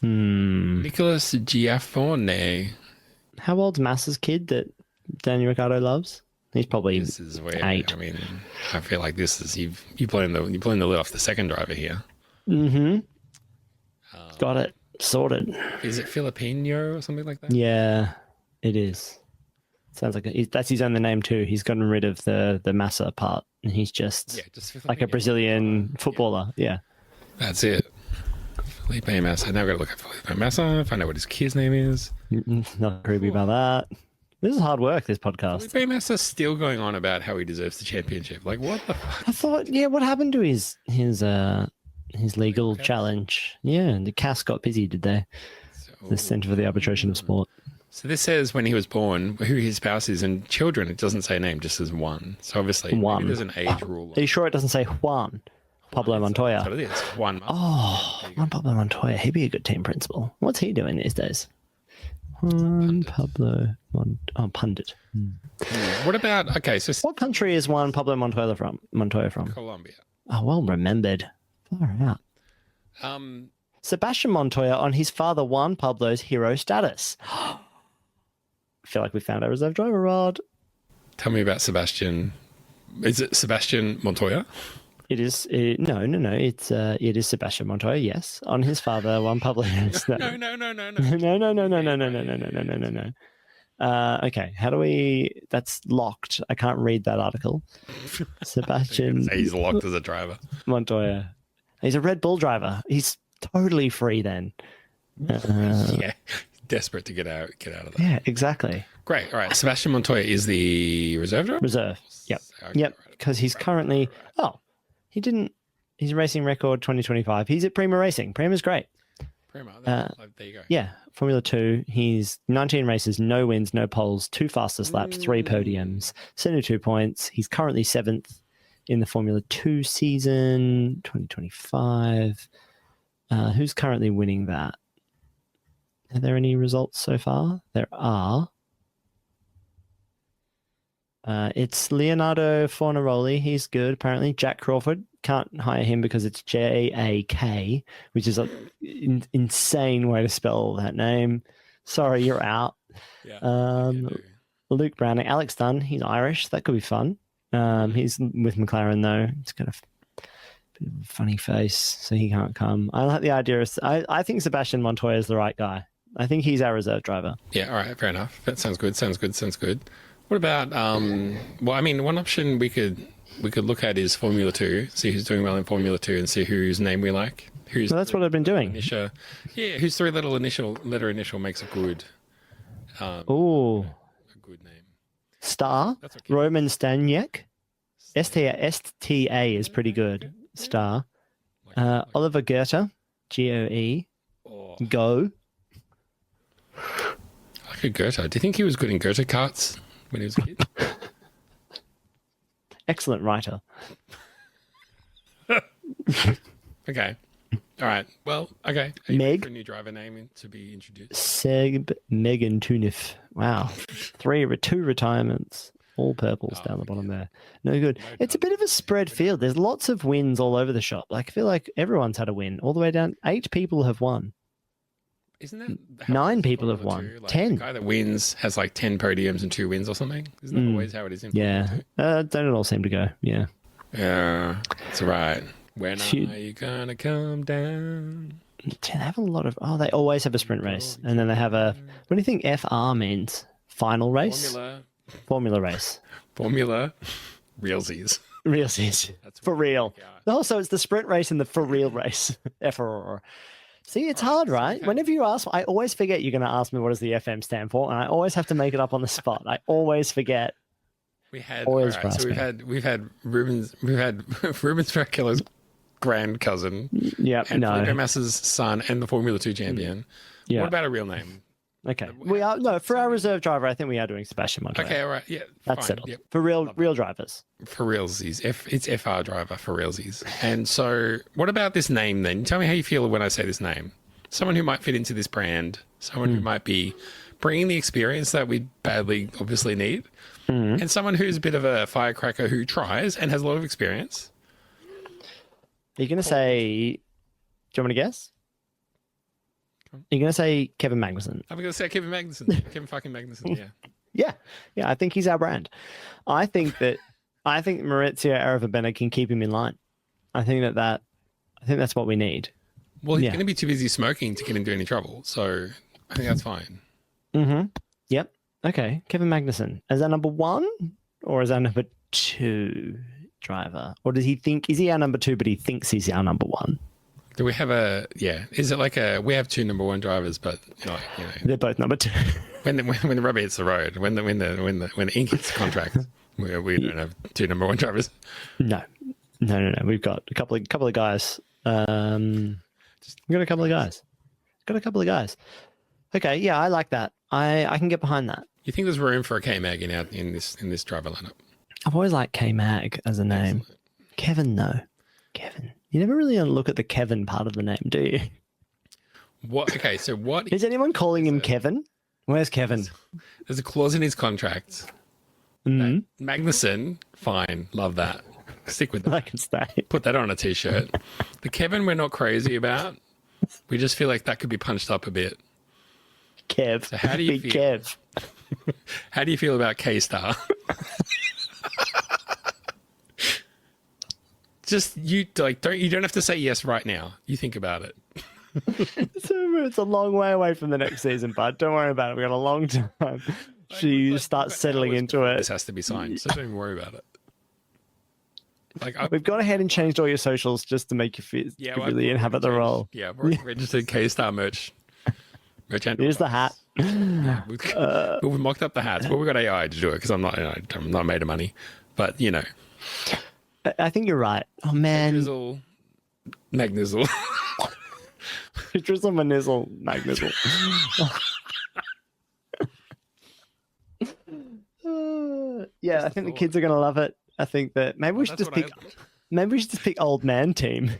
Hmm. Nicholas Giafone. How old's Massa's kid that Daniel Ricciardo loves? He's probably This is where 8. I mean, I feel like this is you blowing the lid off the second driver here. Mm-hmm. Got it. Sorted. Is it Filipino or something like that? Yeah, it is. Sounds like that's his only name too. He's gotten rid of the Massa part, and he's just Yeah, just like a Filipino. Brazilian footballer. Yeah. That's it. Felipe Massa. Now I've got to look at Felipe Massa, find out what his kid's name is. Not creepy about that. This is hard work, this podcast. Felipe Massa's still going on about how he deserves the championship. Like, what the fuck? I thought, yeah, what happened to his legal case? challenge? Yeah, the CAS got busy, did they? The Centre for the Arbitration of Sport. So this says when he was born, who his spouse is, and children. It doesn't say a name, just as one. So obviously, maybe Juan. there's an age rule. Are you sure it doesn't say Juan Pablo That's what Montoya? it is. One. Oh, Juan Pablo Montoya. He'd be a good team principal. What's he doing these days? Juan Pablo Pundit. What about? Okay, so What country is Juan Pablo Montoya from? Colombia. Oh, well remembered. Far out. Sebastian Montoya on his father Juan Pablo's hero status. I feel like we found our reserve driver, Rod. Tell me about Sebastian. Is it Sebastian Montoya? It is no. It is Sebastian Montoya. Yes, on his father Juan Pablo. No. No. Okay, how do we? That's locked. I can't read that article. Sebastian Say he's locked as a driver. Montoya. He's a Red Bull driver. He's totally free then. Yeah, desperate to get out of that. Yeah, exactly. Great. All right. Sebastian Montoya is the reserve driver. Reserve. Yep. Okay, Yep. right. Because he's currently. Oh, he didn't. His racing record 2025. He's at Prima Racing. Prima's great. Prima. There you go. Yeah, Formula 2. He's 19 races, no wins, no poles, 2 fastest laps, 3 podiums, 72 points. He's currently 7th in the Formula 2 season 2025. Who's currently winning that? Are there any results so far? There are. It's Leonardo Fornaroli. He's good, apparently. Jack Crawford. Can't hire him because it's J-A-K, which is an insane way to spell that name. Sorry, you're out. Yeah. Luke Browning. Alex Dunn. He's Irish. That could be fun. He's with McLaren, though. It's going to Bit of a funny face, so he can't come. I like the idea. I think Sebastian Montoya is the right guy. I think he's our reserve driver. Yeah, all right, fair enough. That sounds good. Sounds good. What about well, I mean, one option we could look at is Formula 2, see who's doing well in Formula 2 and see whose name we like. Who's Well, that's what I've been doing. whose three letter initial makes a good Ooh, a good name. Star, That's okay. Roman Stanyek. STA is pretty good. Star. Oliver Goethe, GOE. Oh, Go. I like a Goethe. Do you think he was good in Goethe karts when he was a kid? Excellent writer. Okay. All right. Well, okay. Are you Meg. ready for a new driver name to be introduced? Seb Megan Tunif. Wow. 2 retirements. All purples down the bottom there. No good. It's a bit of a spread field. There's lots of wins all over the shop. Like I feel like everyone's had a win all the way down. 8 people have won. Isn't that how 9 it is in people have Formula won. 2? Like, 10. The guy that wins has like 10 podiums and 2 wins or something. Isn't that always how it is in Yeah. Formula Don't it all seem to go? Yeah. 2? Yeah, that's right. When Shoot. are you gonna come down? They have a lot of. Oh, they always have a sprint race, and then they have a. What do you think FR means? Final race. Formula race. Formula. Realsies. Realsies. That's For what we real. think out. Oh, so it's the sprint race and the for real race. FR. See, it's hard, right? Whenever you ask, I always forget you're going to ask me what does the FM stand for, and I always have to make it up on the spot. I always forget. We had Always all right, so grasping. we've had Rubens Barrichello's grand cousin Yeah, and Felipe no. Massa's son and the Formula 2 champion. Yeah. What about a real name? Okay. We are no for our reserve driver. I think we are doing Sebastian Montoya. Okay, all right, yeah, That's fine. settled. Yep. For real drivers. For realsies. It's FR driver for realsies. And so, what about this name then? Tell me how you feel when I say this name. Someone who might fit into this brand, someone who might be bringing the experience that we badly obviously need, and someone who's a bit of a firecracker who tries and has a lot of experience. Are you going to say? Do you want me to guess? You're going to say Kevin Magnussen. I'm going to say Kevin Magnussen. Kevin fucking Magnussen, yeah. Yeah. I think he's our brand. I think Maurizio Aravabene can keep him in line. I think that's what we need. Well, he's Yeah. going to be too busy smoking to get into any trouble, so I think that's fine. Mm-hmm. Yep. Okay. Kevin Magnussen. Is that number 1 or is that number 2 driver? Or does he think, is he our number 2, but he thinks he's our number 1? Do we have is it like we have 2 number 1 drivers, but They're both number 2. when the rubber hits the road, when the ink hits the contract, we don't have 2 number 1 drivers. No. We've got a couple of guys. We've got a couple of guys. Okay, yeah, I like that. I can get behind that. You think there's room for a K-Mag in this driver lineup? I've always liked K-Mag as a name. Excellent. Kevin, though. Kevin. You never really look at the Kevin part of the name, do you? What? Okay, so what? Is anyone calling him Kevin? Where's Kevin? There's a clause in his contract. Mm-hmm. Magnussen, fine, love that. Stick with that. I can stay. Put that on a t-shirt. The Kevin we're not crazy about. We just feel like that could be punched up a bit. Kev. So how do you Big feel? Kev. How do you feel about K-Star? Just you don't have to say yes right now. You think about it. It's a long way away from the next season, bud. Don't worry about it. We've got a long time. She starts settling into it. This has to be signed, so don't even worry about it. We've gone ahead and changed all your socials just to make you feel really inhabit the role. Yeah, we're registered K-Star merch. Here's the hat. We've mocked up the hats. Well, we've got AI to do it because I'm not made of money. But I think you're right. Oh man, Magnizzle. Drizzle Manizzle Magnizzle. Yeah, I think the kids are gonna love it. I think that maybe we should just pick old man team.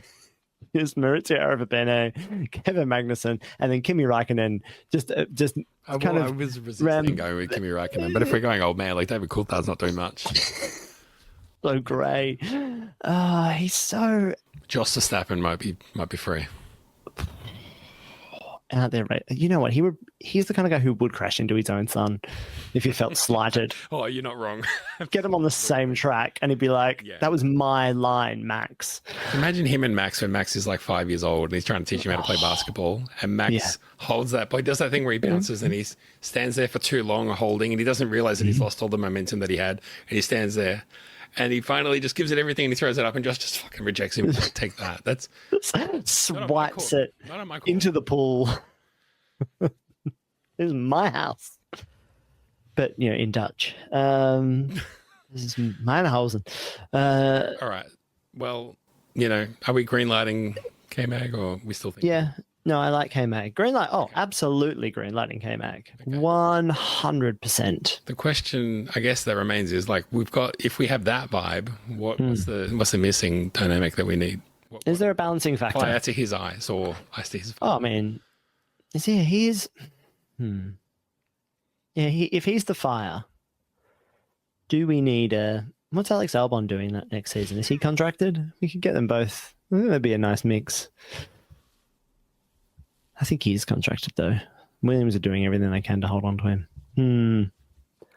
Here's Maurizio Aravabene, Kevin Magnussen, and then Kimi Räikkönen. I was resisting going with Kimi Räikkönen, but if we're going old man, like David Coulthard's not doing much. So grey. He's so. Jos Verstappen might be free. out there, right? You know what? He's the kind of guy who would crash into his own son if he felt slighted. Oh, you're not wrong. Get him on the same track, and he'd be like, "That was my line, Max." Imagine him and Max when Max is like 5 years old and he's trying to teach him how to play basketball, and Max holds that ball. He does that thing where he bounces and he stands there for too long holding, and he doesn't realize that he's lost all the momentum that he had, and he stands there. And he finally just gives it everything and he throws it up, and Josh just fucking rejects him. Take that. That's swipes it into the pool. This is my house. But, in Dutch. This is mijn huizen. All right. Well, are we greenlighting K-Mag, or we still think? Yeah. No, I like K-Mag. Greenlight. Oh, absolutely greenlighting K-Mag. 100%. The question, I guess, that remains is like, if we have that vibe, what's the missing dynamic that we need? Is there a balancing factor? Fire to his eyes or eyes to his fire? Oh, man. If he's the fire, do we need what's Alex Albon doing that next season? Is he contracted? We could get them both. I think that'd be a nice mix. I think he's contracted, though. Williams are doing everything they can to hold on to him.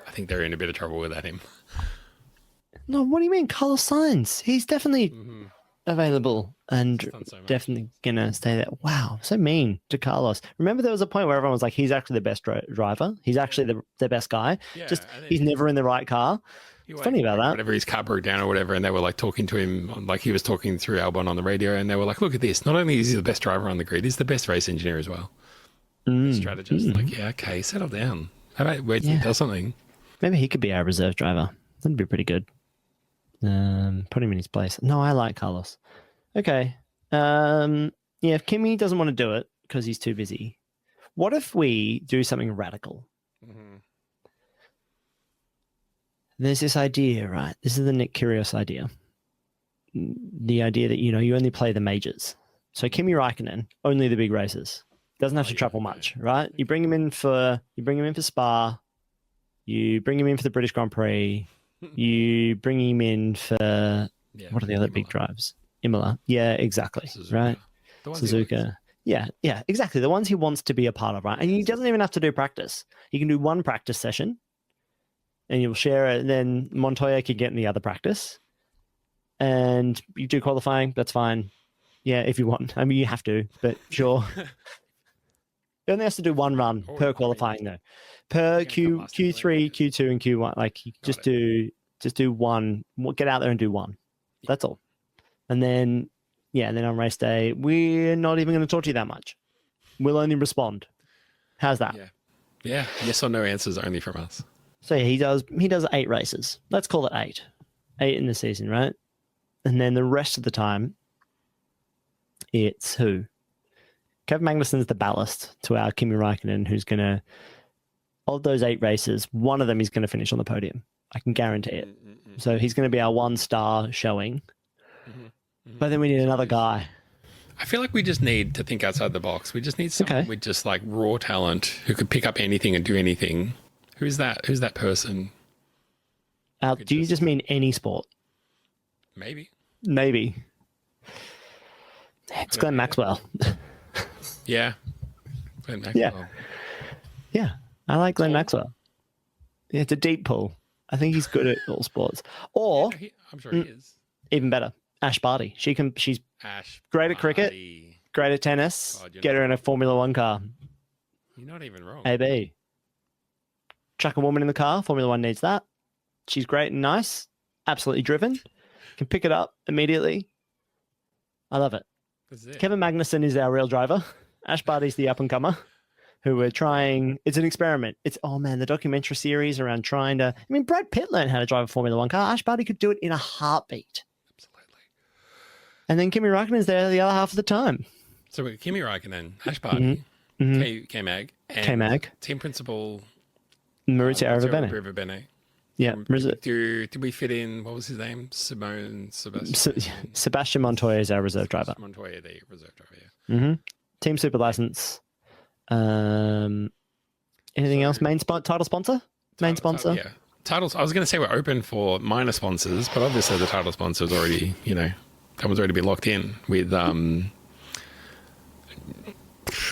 I think they're in a bit of trouble without him. No, what do you mean? Carlos Sainz. He's definitely available and definitely going to stay there. Wow, so mean to Carlos. Remember there was a point where everyone was like, he's actually the best driver. He's actually the best guy. Yeah, just he's never in the right car. It's funny about that. Whatever, his car broke down or whatever, and they were like talking to him, like he was talking through Albon on the radio, and they were like, look at this. Not only is he the best driver on the grid, he's the best race engineer as well. Strategist. Like, yeah, okay, settle down. How about wait till he does something? Maybe he could be our reserve driver. That'd be pretty good. Put him in his place. No, I like Carlos. Okay. If Kimi doesn't want to do it because he's too busy, what if we do something radical? There's this idea, right? This is the Nick Kyrgios idea. The idea that, you only play the majors. So Kimi Räikkönen, only the big races. Doesn't have to travel much, right? You bring him in for Spa. You bring him in for the British Grand Prix. You bring him in for what are the other big drives? Imola. Yeah, exactly. Suzuka. Right? Suzuka. Yeah, exactly. The ones he wants to be a part of, right? And he doesn't even have to do practice. He can do one practice session and you'll share it. And then Montoya can get in the other practice. And you do qualifying, that's fine. Yeah, if you want. I mean, you have to, but sure. He only has to do one run per qualifying, though. Per Q3, Q2, and Q1. Like, just do one. Get out there and do one. That's all. And then, and then on race day, we're not even going to talk to you that much. We'll only respond. How's that? Yeah. Yes or no answers only from us. So he does 8 races. Let's call it 8. 8 in the season, right? And then the rest of the time, it's who? Kevin Magnussen's the ballast to our Kimi Räikkönen, who's going to, of those 8 races, one of them is going to finish on the podium. I can guarantee it. So he's going to be our 1-star showing. But then we need another guy. I feel like we just need to think outside the box. We just need someone with just like raw talent who could pick up anything and do anything. Who's that? Who's that person? Do you just mean any sport? Maybe. It's Glenn Maxwell. Yeah. Glenn Maxwell. Yeah. I like Glenn Maxwell. Yeah, it's a deep pull. I think he's good at all sports. Or I'm sure he is. Even better, Ash Barty. She's great at cricket, great at tennis. Get her in a Formula One car. You're not even wrong. AB. Chuck a woman in the car. Formula One needs that. She's great and nice. Absolutely driven. Can pick it up immediately. I love it. Kevin Magnussen is our real driver. Ash Barty's the up-and-comer who we're trying. It's an experiment. The documentary series around trying to... I mean, Brad Pitt learned how to drive a Formula One car. Ash Barty could do it in a heartbeat. Absolutely. And then Kimi Räikkönen's there the other half of the time. So we're Kimi Räikkönen, Ash Barty, K-Mag, and team principal... Maurizio Arrivabene. Yeah. Did we fit in, what was his name? Sebastian Montoya is our reserve driver. Montoya, the reserve driver, yeah. Team Super License. Anything else? Title sponsor? Main sponsor? Yeah. Titles. I was going to say we're open for minor sponsors, but obviously the title sponsor is already, that one's already been locked in with,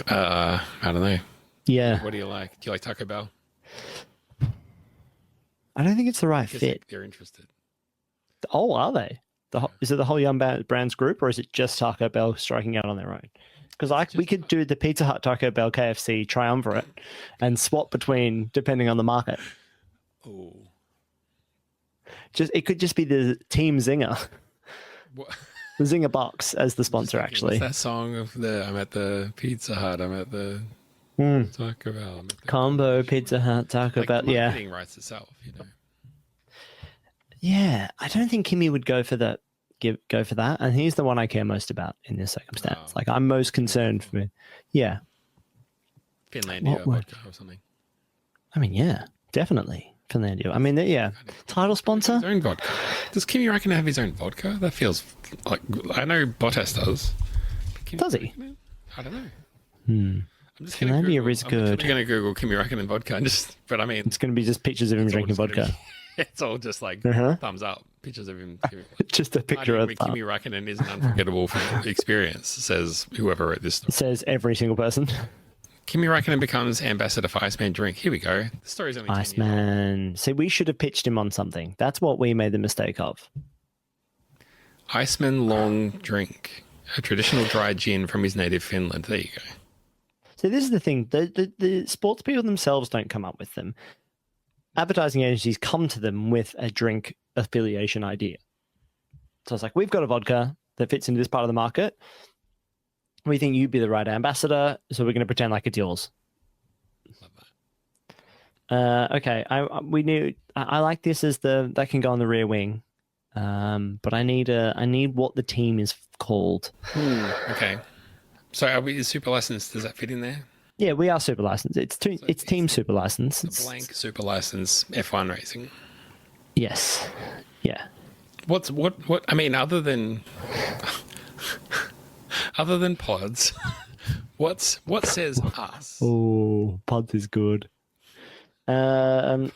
I don't know. Yeah. What do you like? Do you like Taco Bell? I don't think it's the right Guess fit. they're interested. Oh, are they? Is it the whole Young Brands group, or is it just Taco Bell striking out on their own? Because we could do the Pizza Hut, Taco Bell, KFC triumvirate and swap between depending on the market. Oh. It could just be the Team Zinger, What? the Zinger box as the sponsor. What's Actually, that song of I'm at the Pizza Hut, I'm at the Taco Bell. I'm at the combo Pizza Hut, Taco like Bell. the Yeah, marketing writes itself, you know. yeah. I don't think Kimmy would go for that. Go for that, and he's the one I care most about in this circumstance. Oh. Like I'm most concerned for me. Yeah, Finlandia vodka or something. I mean, yeah, definitely Finlandia. I mean, yeah, title sponsor. His own vodka. Does Kimi Räikkönen have his own vodka? That feels like I know Bottas does. Does he? I don't know. Hmm. I'm just Finlandia is good. I'm going to Google Kimi Räikkönen vodka and but I mean, It's going to be just pictures of him it's all drinking just gonna vodka. it's all just like Uh-huh. thumbs up pictures of him. Just a picture of that. Kimi Räikkönen is an unforgettable experience, says whoever wrote this story. Says every single person. Kimi Räikkönen becomes ambassador for Iceman Drink. Here we go. The story's only 10 years old. Iceman. See, we should have pitched him on something. That's what we made the mistake of. Iceman Long Drink, a traditional dry gin from his native Finland. There you go. So this is the thing. The sports people themselves don't come up with them. Advertising agencies come to them with a drink affiliation idea. So it's like, we've got a vodka that fits into this part of the market. We think you'd be the right ambassador, so we're going to pretend like it's yours. Love that. Okay, I like this as that can go on the rear wing, but I need what the team is called. Okay. So are we super licensed? Does that fit in there? Yeah, we are super licensed. It's team super license. The blank super license F1 racing. Yes. Yeah. What I mean, other than pods, what says us? Oh, Pods is good. I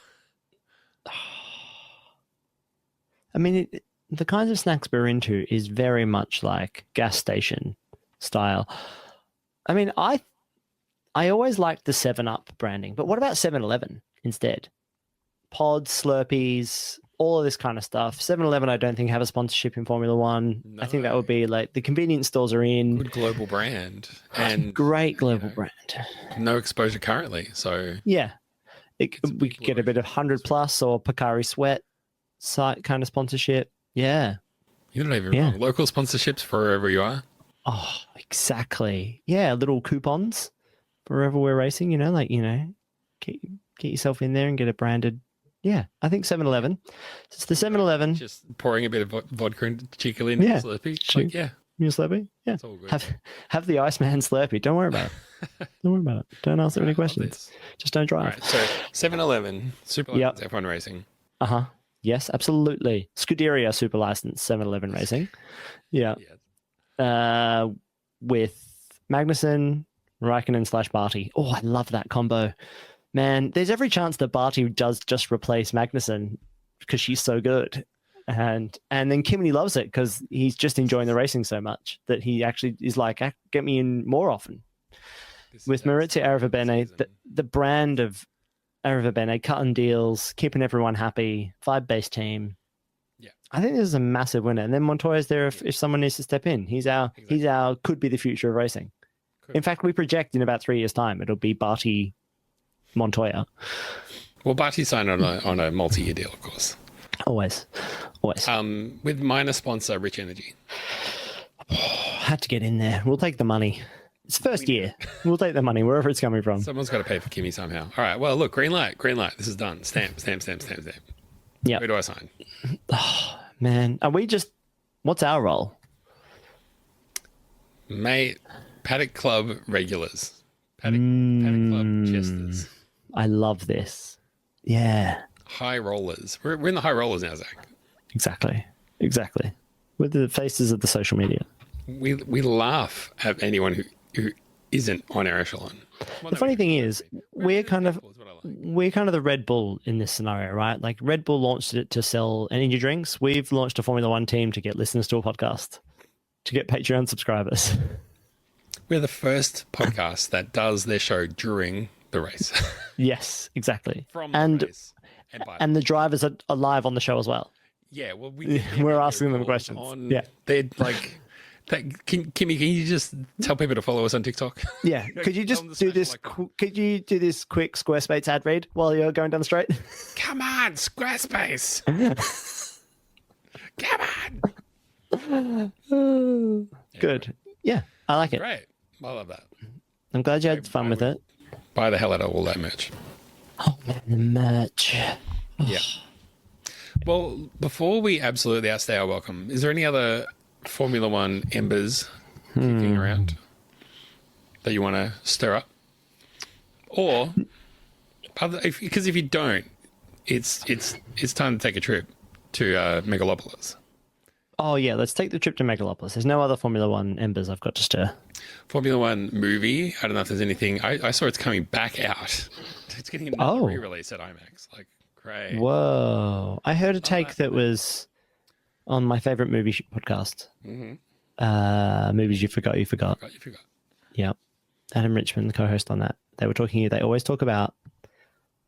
mean, the kinds of snacks we're into is very much like gas station style. I mean, I always liked the 7-Up branding, but what about 7-Eleven instead? Pods, Slurpees, all of this kind of stuff. 7-Eleven, I don't think have a sponsorship in Formula One. No. I think that would be like the convenience stores are in. Good global brand and Great global brand. no exposure currently. So Yeah. We could get a bit of people 100 Plus or Pocari Sweat site kind of sponsorship. Yeah. you're not even Yeah. wrong. Local sponsorships for wherever you are. Oh, exactly. Yeah, little coupons for wherever we're racing, get yourself in there and get it branded. Yeah, I think 7-Eleven. It's the 7-Eleven. Just pouring a bit of vodka and cheekily in Yeah. Slurpee. Sure. Like, yeah, You Slurpee? Yeah. it's all good. Have the Iceman Slurpee. Don't worry about it. Don't worry about it. Don't ask them any Love questions. this. Just don't All drive. right, so 7-Eleven, super Yep. license F1 racing. Uh-huh. Yes, absolutely. Scuderia super license 7-Eleven racing. Yeah. Yeah. With Magnussen, Raikkonen / Barty. Oh, I love that combo. Man, there's every chance that Barty does just replace Magnussen because she's so good. And then Kimmy loves it because he's just enjoying the racing so much that he actually is like, get me in more often. With Maurizio Arrivabene, the brand of Arrivabene, cutting deals, keeping everyone happy, vibe-based team. Yeah. I think this is a massive winner. And then Montoya's there if someone needs to step in. He's our could be the future of racing. Could. In fact, we project in about 3 years' time it'll be Barty Montoya. Well, Barty signed on a multi-year deal, of course. Always. With minor sponsor Rich Energy. Had to get in there. We'll take the money. It's first year. We'll take the money wherever it's coming from. Someone's got to pay for Kimmy somehow. All right. Well, look, green light. This is done. Stamp. Yeah. Who do I sign? Man, are we just? What's our role? Mate, Paddock Club regulars. Paddock Club jesters. I love this. Yeah. High rollers. We're in the high rollers now, Zach. Exactly. With the faces of the social media. We laugh at anyone who isn't on our echelon. Well, The funny thing is, we're kind of is what I like. the Red Bull in this scenario, right? Like Red Bull launched it to sell energy drinks. We've launched a Formula One team to get listeners to a podcast, to get Patreon subscribers. we're the first podcast that does their show during the race. Yes, exactly. From and the race. And by and the drivers are live on the show as well. yeah, well, We're asking them questions. Yeah. They're like, Kimmy, can you just tell people to follow us on TikTok? Yeah. Could you Tell just them to do smash this? like- Could you do this quick Squarespace ad read while you're going down the straight? Come on, Squarespace. Come on. Good. Yeah, I like it. Great. I love that. I'm glad you had fun with it. Buy the hell out of all that merch. Oh man, the merch. Yeah. Well, before we absolutely outstay our welcome, is there any other Formula One embers kicking around that you want to stir up? Or, because if you don't, it's time to take a trip to Megalopolis. Oh yeah, let's take the trip to Megalopolis. There's no other Formula One embers I've got to stir. Formula One movie. I don't know if there's anything. I saw it's coming back out. It's getting another re-release at IMAX. Like, great. Whoa! I heard a take that was on my favorite movie podcast. Movies you forgot. You forgot. Yep. Adam Richman, the co-host on that. They were talking. They always talk about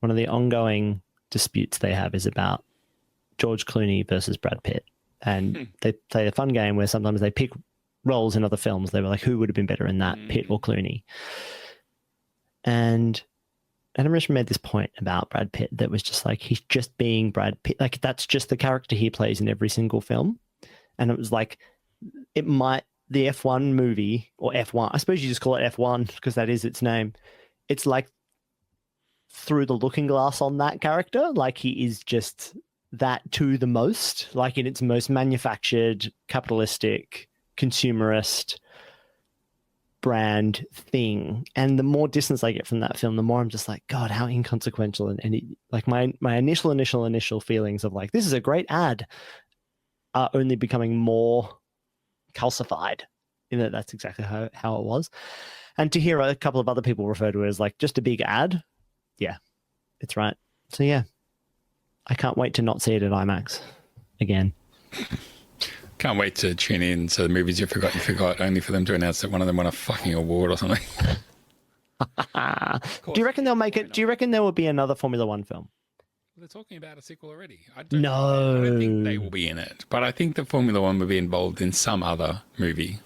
one of the ongoing disputes they have is about George Clooney versus Brad Pitt, and they play a fun game where sometimes they pick roles in other films. They were like, who would have been better in that, Pitt or Clooney? And Adam Richman made this point about Brad Pitt that was just like, he's just being Brad Pitt. Like, that's just the character he plays in every single film. And it was like, the F1 movie, or F1, I suppose you just call it F1 because that is its name. It's like through the looking glass on that character. Like, he is just that to the most, like in its most manufactured, capitalistic, consumerist brand thing. And the more distance I get from that film, the more I'm just like, God, how inconsequential. And it, like my initial feelings of like, this is a great ad are only becoming more calcified in that that's exactly how it was. And to hear a couple of other people refer to it as like just a big ad. Yeah, it's right. So yeah, I can't wait to not see it at IMAX again. Can't wait to tune in to the movies you forgot, only for them to announce that one of them won a fucking award or something. Do you reckon they'll make it? Do you reckon there will be another Formula One film? They're talking about a sequel already. I No. don't think they will be in it, but I think that Formula One will be involved in some other movie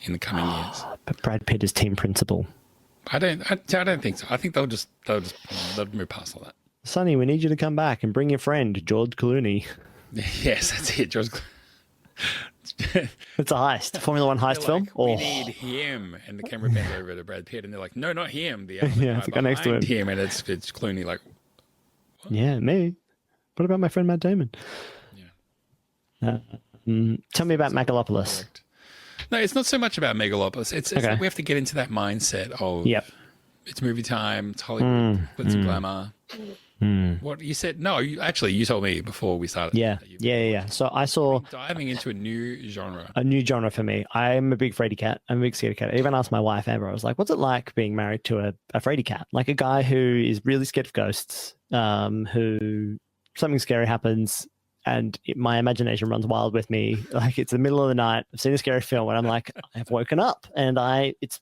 in the coming years. But Brad Pitt is team principal. I don't think so. I think they'll move past all that. Sonny, we need you to come back and bring your friend George Clooney. Yes, that's it, George. It's a heist, Formula One heist film. We need him, and the camera bends over to Brad Pitt, and they're like, "No, not him." The other Yeah, it's the guy next to him, and it's Clooney. Like, yeah, me. What about my friend Matt Damon? yeah. Tell me about Megalopolis. Correct. No, it's not so much about Megalopolis. It's Okay. we have to get into that mindset of Yep. it's movie time, it's Hollywood, glitz and glamour. What you said? No, you told me before we started. Yeah, that yeah. So I saw diving into a new genre. a new genre for me. I'm a big fraidy cat. I'm a big scaredy cat. I even asked my wife, Amber, I was like, what's it like being married to a fraidy cat? Like a guy who is really scared of ghosts, who something scary happens and my imagination runs wild with me. Like it's the middle of the night. I've seen a scary film and I'm like, I've woken up and it's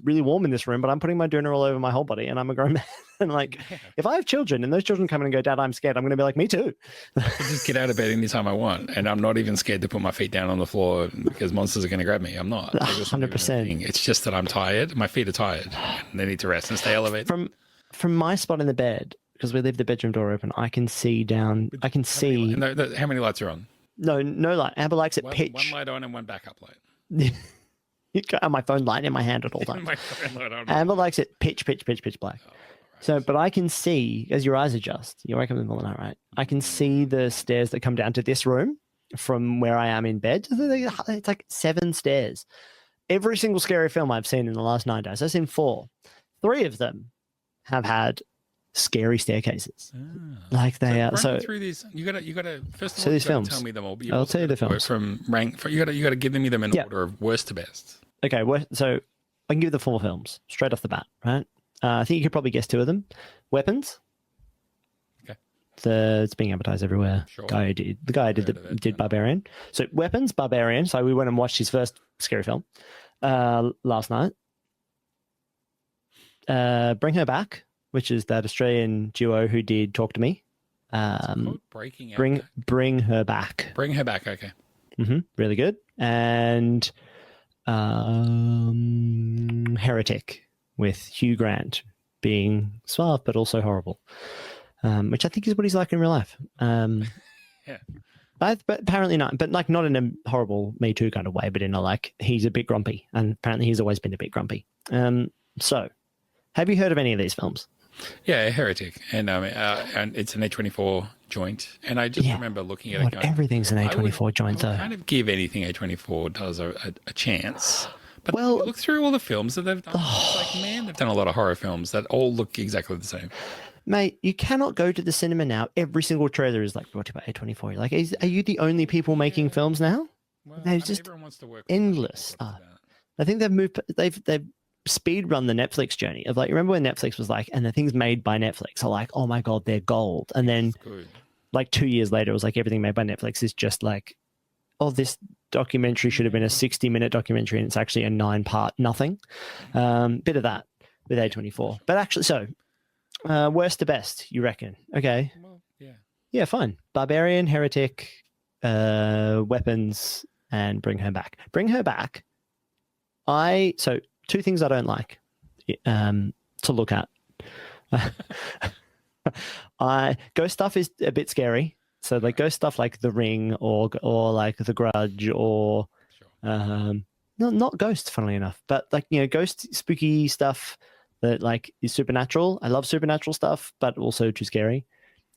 really warm in this room, but I'm putting my doona all over my whole body and I'm a grown man. And like, if I have children and those children come in and go, Dad, I'm scared, I'm going to be like, me too. I just get out of bed anytime I want, and I'm not even scared to put my feet down on the floor because monsters are going to grab me. I'm not. 100%. It's just that I'm tired. My feet are tired. And they need to rest and stay elevated. From my spot in the bed, because we leave the bedroom door open, I can see down. I can see. How many lights are on? No light. Amber likes it pitch. One light on and one backup light. You got my phone light in my hand at all times. My phone light on. Amber likes it pitch black. So, but I can see, as your eyes adjust, you wake up in the middle of the night, right? I can see the stairs that come down to this room from where I am in bed. It's like 7 stairs. Every single scary film I've seen in the last 9 days, I've seen 4. 3 of them have had scary staircases. Like they are. So through these, you gotta first of so all, these films. tell me them all. But I'll tell you the films. From rank. You gotta give them in order of worst to best. Okay, so I can give you the 4 films straight off the bat, right? I think you could probably guess 2 of them. Weapons. Okay. It's being advertised everywhere. Sure. The guy who did Barbarian. So Weapons, Barbarian. So we went and watched his first scary film last night. Bring Her Back, which is that Australian duo who did Talk to Me. Breaking Out. Bring Her Back. Bring Her Back. Okay. Really good. And Heretic with Hugh Grant being suave but also horrible, which I think is what he's like in real life. Yeah. But apparently not, but like not in a horrible Me Too kind of way, but in a like he's a bit grumpy, and apparently he's always been a bit grumpy. So, have you heard of any of these films? Yeah, Heretic, and it's an A24 joint, and I just remember looking at it. Going, everything's an A24 joint, though. I kind of give anything A24 does a chance. But well, look through all the films that they've done. It's like, man, they've done a lot of horror films that all look exactly the same. Mate, you cannot go to the cinema now. Every single trailer is like brought to you by A24. You're like, are you the only people making films now? Well, There's just everyone wants to work endless. I think they've speed run the Netflix journey of like, remember when Netflix was like, and the things made by Netflix are like, oh my God, they're gold. And then like 2 years later, it was like everything made by Netflix is just like, oh, this documentary should have been a 60-minute documentary and it's actually a 9-part nothing. Bit of that with A24. But actually, so worst to best, you reckon? Okay. Well, yeah. Yeah, fine. Barbarian, Heretic, Weapons, and Bring Her Back. Bring Her Back. So 2 things I don't like to look at. Ghost stuff is a bit scary. So like ghost stuff like The Ring or like The Grudge or not Ghost, funnily enough, but like, you know, ghost spooky stuff that like is supernatural. I love supernatural stuff, but also too scary.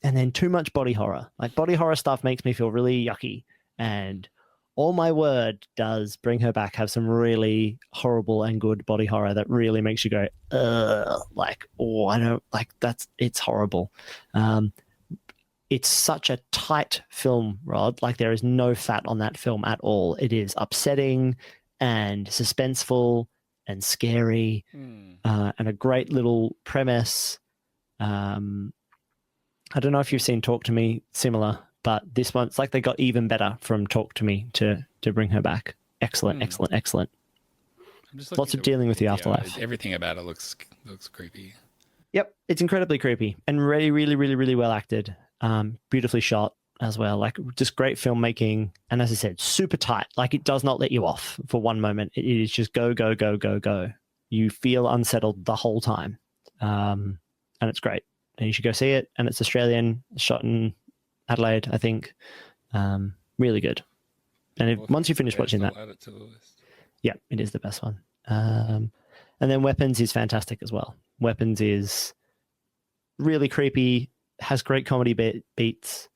And then too much body horror. Like body horror stuff makes me feel really yucky. And oh my word, does Bring Her Back have some really horrible and good body horror that really makes you go, like, oh, I don't like it's horrible. It's such a tight film, Rod. Like there is no fat on that film at all. It is upsetting and suspenseful and scary, and a great little premise. I don't know if you've seen Talk to Me, similar, but this one, it's like they got even better from Talk to Me to Bring Her Back. Excellent. Lots of dealing with the afterlife. Everything about it looks creepy. Yep, it's incredibly creepy and really, really, really, really well acted. Beautifully shot as well. Like just great filmmaking, and as I said, super tight. Like it does not let you off for one moment. It is just go, go, go, go, go. You feel unsettled the whole time, and it's great. And you should go see it. And it's Australian, shot in Adelaide, I think. Really good. And once you finish watching that, add it to the list. Yeah, it is the best one. And then Weapons is fantastic as well. Weapons is really creepy, has great comedy beats,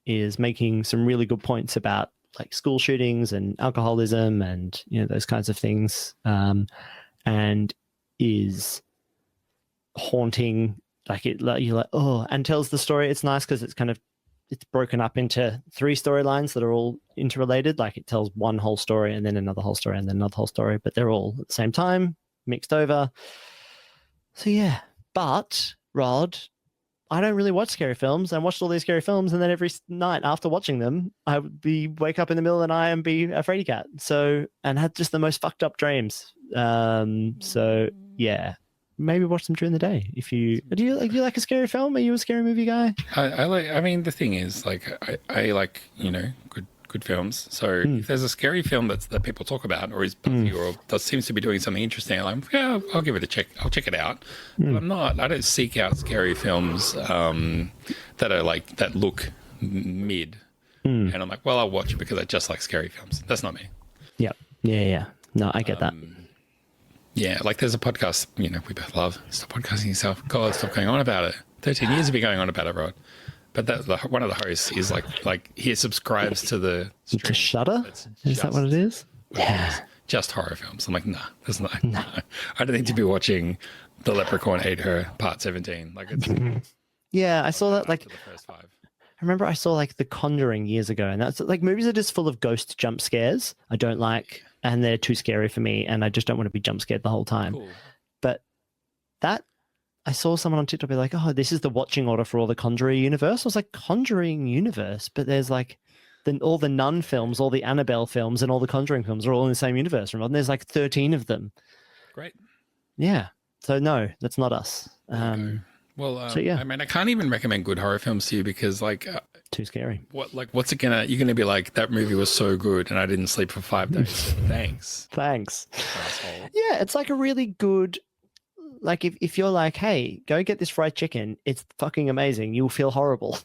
is making some really good points about like school shootings and alcoholism and, you know, those kinds of things, and is haunting. Like you're like, oh, and tells the story. It's nice because it's broken up into 3 storylines that are all interrelated. Like it tells one whole story and then another whole story and then another whole story, but they're all at the same time, mixed over. So yeah, but Rod, I don't really watch scary films. I watched all these scary films, and then every night after watching them, I would wake up in the middle of the night and be a fraidy cat. So, and had just the most fucked up dreams. So yeah, maybe watch them during the day. If do you like a scary film? Are you a scary movie guy? I mean, the thing is, like, I like, you know, good films. So if there's a scary film that people talk about, or is buzzy, or that seems to be doing something interesting, I'm like, yeah, I'll give it a check. I'll check it out. But I don't seek out scary films that are like that look mid. And I'm like, well, I'll watch it because I just like scary films. That's not me. Yeah. No, I get that. Yeah, like there's a podcast, you know, we both love. Stop podcasting yourself. God, stop going on about it. 13 years of you going on about it, Rod. But one of the hosts is like he subscribes to the stream. To Shudder? Is that what it is? Yeah. Just horror films. I'm like, nah, that's not. No. I don't need to be watching The Leprechaun Ate Her Part 17. Like it's. Yeah, I saw that. Like the first 5. I remember I saw like The Conjuring years ago, and that's like movies are just full of ghost jump scares. I don't like, and they're too scary for me, and I just don't want to be jump scared the whole time. Cool. But that. I saw someone on TikTok be like, oh, this is the watching order for all the Conjuring universe. I was like, Conjuring universe? But there's like all the Nun films, all the Annabelle films, and all the Conjuring films are all in the same universe. And there's like 13 of them. Great. Yeah. So no, that's not us. Well, so yeah. I mean, I can't even recommend good horror films to you because, like, Too scary. what's it gonna? You're gonna be like, that movie was so good, and I didn't sleep for 5 days. Thanks, Thanks. asshole. Yeah, it's like a really good. Like if you're like, hey, go get this fried chicken, it's fucking amazing. You'll feel horrible,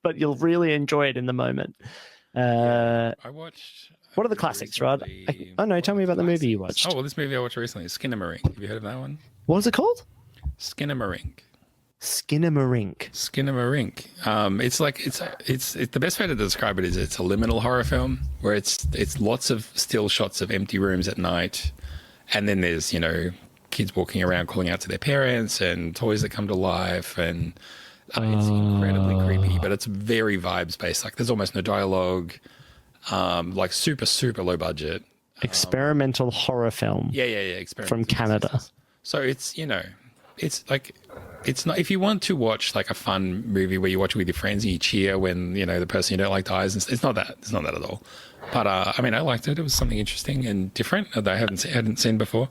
but you'll really enjoy it in the moment. I watched. What are the classics, Rod? Oh no, tell me about the movie you watched. Oh well, this movie I watched recently, Skinamarink. Have you heard of that one? What is it called? Skinamarink. Skinamarink. Skinamarink. It's like it's the best way to describe it is it's a liminal horror film where it's lots of still shots of empty rooms at night, and then there's kids walking around calling out to their parents and toys that come to life, and it's incredibly creepy, but it's very vibes based. Like there's almost no dialogue. Like super low budget. Experimental horror film. Yeah. Experimental from Canada. So it's it's like. It's not if you want to watch like a fun movie where you watch it with your friends and you cheer when the person you don't like dies. It's not that. It's not that at all. But I mean, I liked it. It was something interesting and different that I hadn't seen before.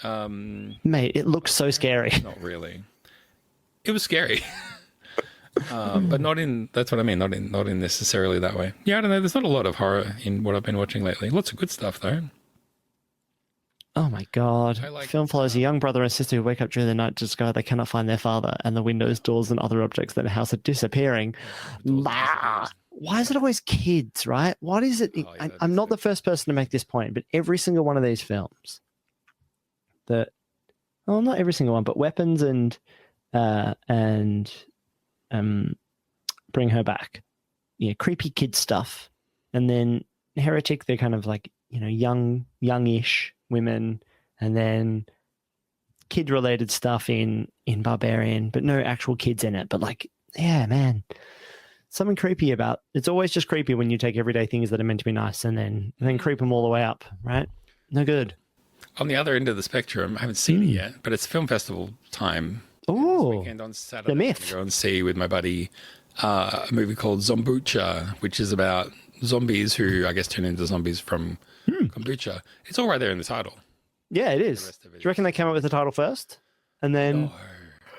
Mate, it looked so scary. Not really. It was scary, but not in. That's what I mean. Not in necessarily that way. Yeah, I don't know. There's not a lot of horror in what I've been watching lately. Lots of good stuff though. Oh my god. like Film follows a young brother and sister who wake up during the night to discover they cannot find their father, and the windows, doors, and other objects in the house are disappearing. Why is it always kids, right? What is it? I'm not the first person to make this point, but every single one of these films not every single one, but Weapons and Bring Her Back. Yeah, creepy kid stuff. And then Heretic, they're kind of like, youngish women, and then kid-related stuff in Barbarian, but no actual kids in it. But like, yeah, man, something creepy about. It's always just creepy when you take everyday things that are meant to be nice and then creep them all the way up, right? No good. On the other end of the spectrum, I haven't seen it yet, but it's film festival time. Oh, Weekend on Saturday, The Myth. I'm gonna go and see with my buddy a movie called Zombucha, which is about zombies who I guess turn into zombies from kombucha. It's all right there in the title. Yeah, it is. Do you reckon they came up with the title first? And then...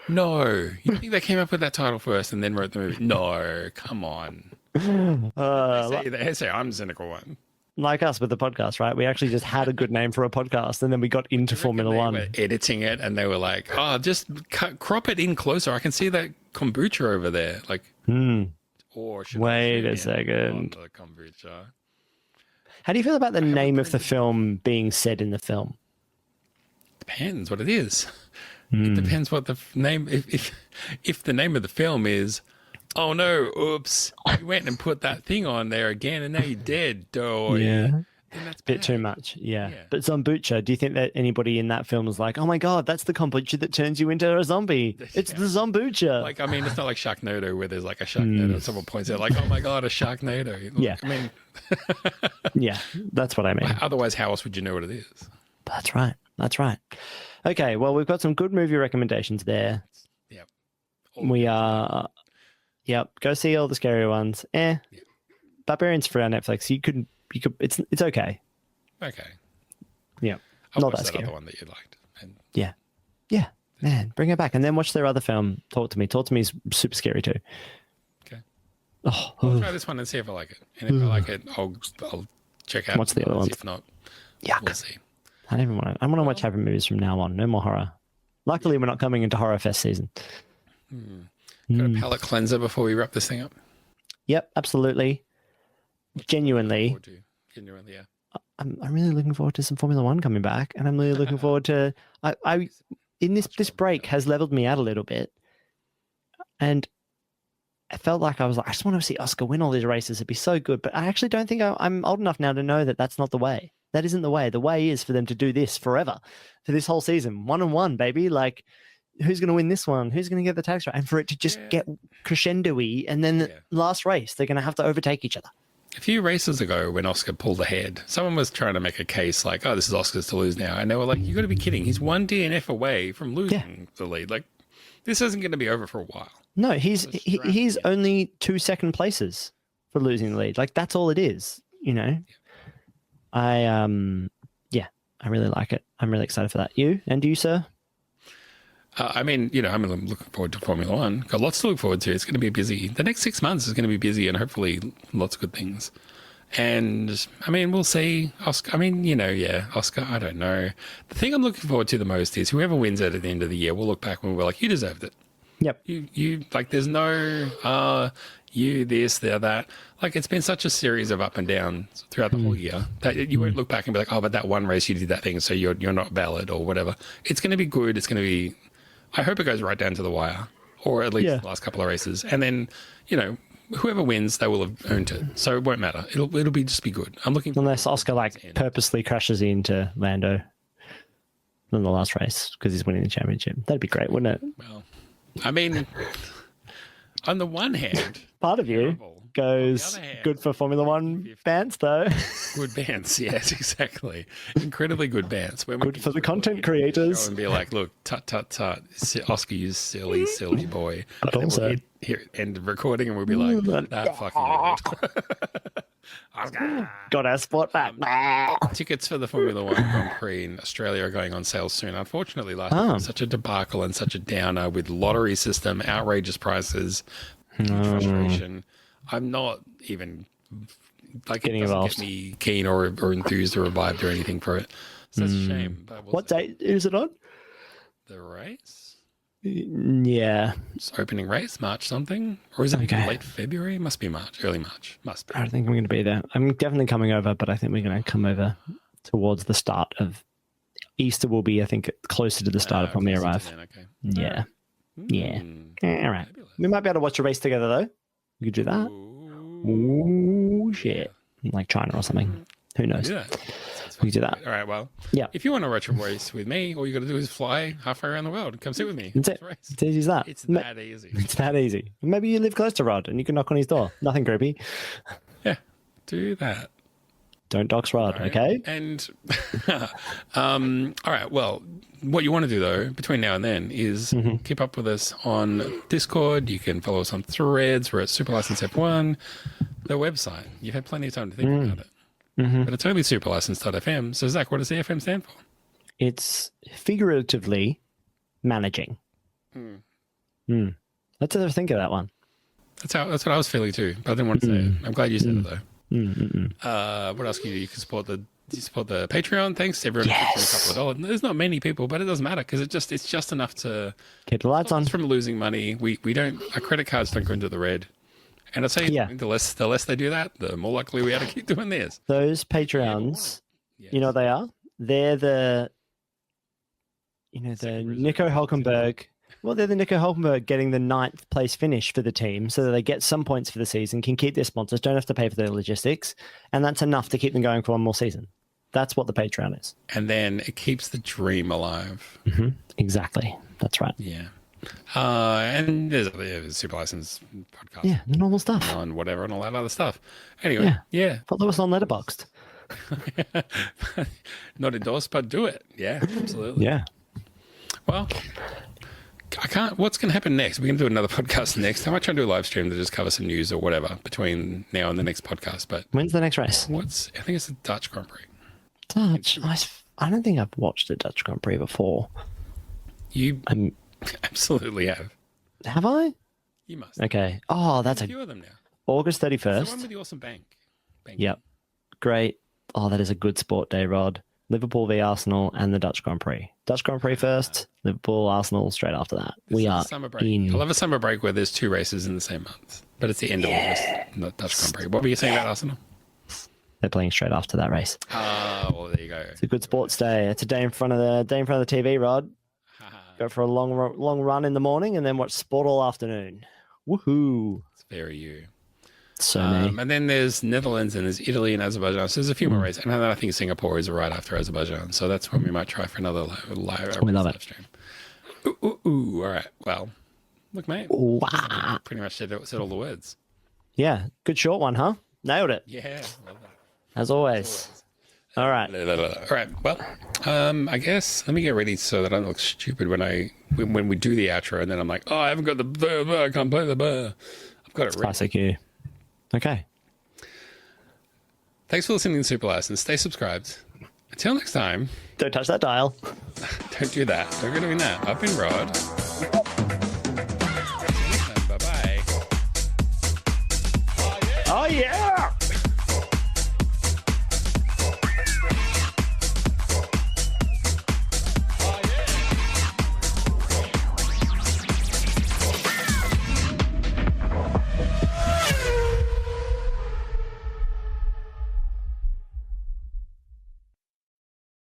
No. You think they came up with that title first and then wrote the movie? No, come on. They say I'm the cynical one. Like us with the podcast, right? We actually just had a good name for a podcast and then we got into Formula One. They were editing it and they were like, oh, just crop it in closer. I can see that kombucha over there. Like, or should wait a second. How do you feel about the name of the film being said in the film? Depends what it is. It depends what the name. If the name of the film is, oh no, oops, you went and put that thing on there again, and now you're dead. Oh yeah, then that's bit too much. Yeah. But Zombucha, do you think that anybody in that film is like, oh my god, that's the kombucha that turns you into a zombie? It's the Zombucha. Like, I mean, it's not like Sharknado where there's like a Sharknado. Someone points out like, oh my god, a Sharknado. Yeah. I mean, yeah, that's what I mean. Otherwise, how else would you know what it is? That's right. That's right. Okay, well, we've got some good movie recommendations there. Yep. We are. Yep. Go see all the scary ones. Yep. Barbarian's free on Netflix. You could. It's okay. Okay. Yeah. Not that scary. Other one that you liked. And... Yeah. Man, bring it back, and then watch their other film. Talk to Me. Talk to Me is super scary too. Okay. I'll try this one and see if I like it. And if I like it, I'll check out. What's the other one? If not, yuck. We'll see. I don't even want to. I'm going to watch horror movies from now on. No more horror. Luckily, we're not coming into Horror Fest season. Got a palate cleanser before we wrap this thing up? Yep, absolutely. Genuinely, yeah. I'm really looking forward to some Formula One coming back, and I'm really looking forward to. I in this break has leveled me out a little bit, and I felt like I was like, I just want to see Oscar win all these races. It'd be so good, but I actually don't think I'm old enough now to know that that's not the way. That isn't the way. The way is for them to do this forever, for this whole season, 1-on-1, baby. Like, who's going to win this one? Who's going to get the tax right? And for it to just get crescendo-y, and then the last race, they're going to have to overtake each other. A few races ago, when Oscar pulled ahead, someone was trying to make a case like, oh, this is Oscar's to lose now. And they were like, you got to be kidding. He's one DNF away from losing the lead. Like, this isn't going to be over for a while. No, he's only 2 second places for losing the lead. Like, that's all it is, you know? I really like it. I'm really excited for that. You? And you, sir? I mean, I'm looking forward to Formula One. Got lots to look forward to. It's going to be busy. The next 6 months is going to be busy, and hopefully lots of good things. And I mean, we'll see. Oscar. I mean, Oscar. I don't know. The thing I'm looking forward to the most is whoever wins it at the end of the year. We'll look back and we'll be like, you deserved it. Yep. You like. There's no you this, they're that. Like, it's been such a series of up and down throughout the whole year that you won't look back and be like, oh, but that one race you did that thing, so you're not valid or whatever. It's going to be good. It's going to be. I hope it goes right down to the wire, or at least the last couple of races, and then whoever wins, they will have earned it. So it won't matter. It'll be just be good. I'm looking. Unless Oscar purposely crashes into Lando in the last race because he's winning the championship. That'd be great, wouldn't it? Well, I mean, on the one hand, part of you goes good for Formula One bands, though. Good bands, yes, exactly. Incredibly good bands. Good for the content creators. And be like, look, tut, tut, tut. Oscar, you silly, silly boy. But also, we'll here end the recording and we'll be like, that fucking Oscar. Got our spot back. Tickets for the Formula One Grand Prix in Australia are going on sale soon. Unfortunately, last year was such a debacle and such a downer with lottery system, outrageous prices, frustration. I'm not even getting it doesn't involved. get me keen or enthused or revived or anything for it. So that's a shame. But What date is it on? The race? Yeah. It's opening race, March something? Or is it late February? Must be March, early March. Must be. I don't think I'm going to be there. I'm definitely coming over, but I think we're going to come over towards the start of Easter. Will be, I think, closer to the start of when we arrive. Okay. Yeah. Yeah. All right. Fabulous. We might be able to watch a race together, though. We could do that. Ooh, shit. Like China or something. Who knows? Yeah. We could do that. All right, well, Yeah. if you want to retro race with me, all you got to do is fly halfway around the world and come sit with me. That's it. Race. It's easy as that. It's that easy. It's that easy. Maybe you live close to Rod and you can knock on his door. Nothing creepy. Yeah, do that. Don't dox Rod, Right? okay? And, all right, well, what you want to do, though, between now and then is keep up with us on Discord. You can follow us on Threads. We're at Superlicense F1. The website. You've had plenty of time to think about it. But it's only superlicense.fm. So, Zach, what does the FM stand for? It's figuratively managing. Let's ever think of that one. That's what I was feeling too, but I didn't want to say it. I'm glad you said it though. What else can you do? You can support the Patreon. Thanks to everyone who puts in a couple of dollars. There's not many people, but it doesn't matter because it's just enough to Keep the lights stop on. us from losing money. We don't, our credit cards don't go into the red. And I'll tell you, the less they do that, the more likely we are to keep doing this. Those Patreons, you know what they are? They're the Nico Hulkenberg. Well, they're the Nico Hulkenberg getting the 9th place finish for the team so that they get some points for the season, can keep their sponsors, don't have to pay for their logistics, and that's enough to keep them going for one more season. That's what the Patreon is. And then it keeps the dream alive. Exactly. That's right. Yeah. And there's Super License podcast. Yeah, the normal stuff. On whatever and all that other stuff. Anyway, yeah. Follow us on Letterboxd. Not endorsed, but do it. Yeah, absolutely. Yeah. Well, I can't. What's going to happen next? We're going to do another podcast next. I might try and do a live stream to just cover some news or whatever between now and the next podcast. But when's the next race? I think it's the Dutch Grand Prix. Dutch. I don't think I've watched a Dutch Grand Prix before. You absolutely have. Have I? You must. Okay. Oh, that's a few of them now. August 31st. The one with the awesome bank. Yep. Great. Oh, that is a good sport day, Rod. Liverpool v Arsenal and the Dutch Grand Prix. Dutch Grand Prix first, Liverpool, Arsenal straight after that. We are summer break. in. I love a summer break where there's 2 races in the same month, but it's the end of August, not Dutch Grand Prix. What were you saying about Arsenal? They're playing straight after that race. Well, there you go. It's a good sports day. It's a day in front of the TV, Rod. Go for a long run in the morning and then watch sport all afternoon. Woohoo! It's very you. So many. And then there's Netherlands and there's Italy and Azerbaijan. So there's a few more races. And then I think Singapore is right after Azerbaijan. So that's when we might try for another live stream. Ooh, all right. Well, look, mate. Wow. Pretty much said all the words. Yeah. Good short one, huh? Nailed it. Yeah. Love that. As always. All right. All right. Well, I guess let me get ready so that I don't look stupid when we do the outro, and then I'm like, oh, I haven't got the I can't play the I've got it ready. Classic you. Okay. Thanks for listening to Super License. Stay subscribed. Until next time. Don't touch that dial. Don't Don't do that. Don't go doing that. I've been Rod. Bye bye. Oh yeah.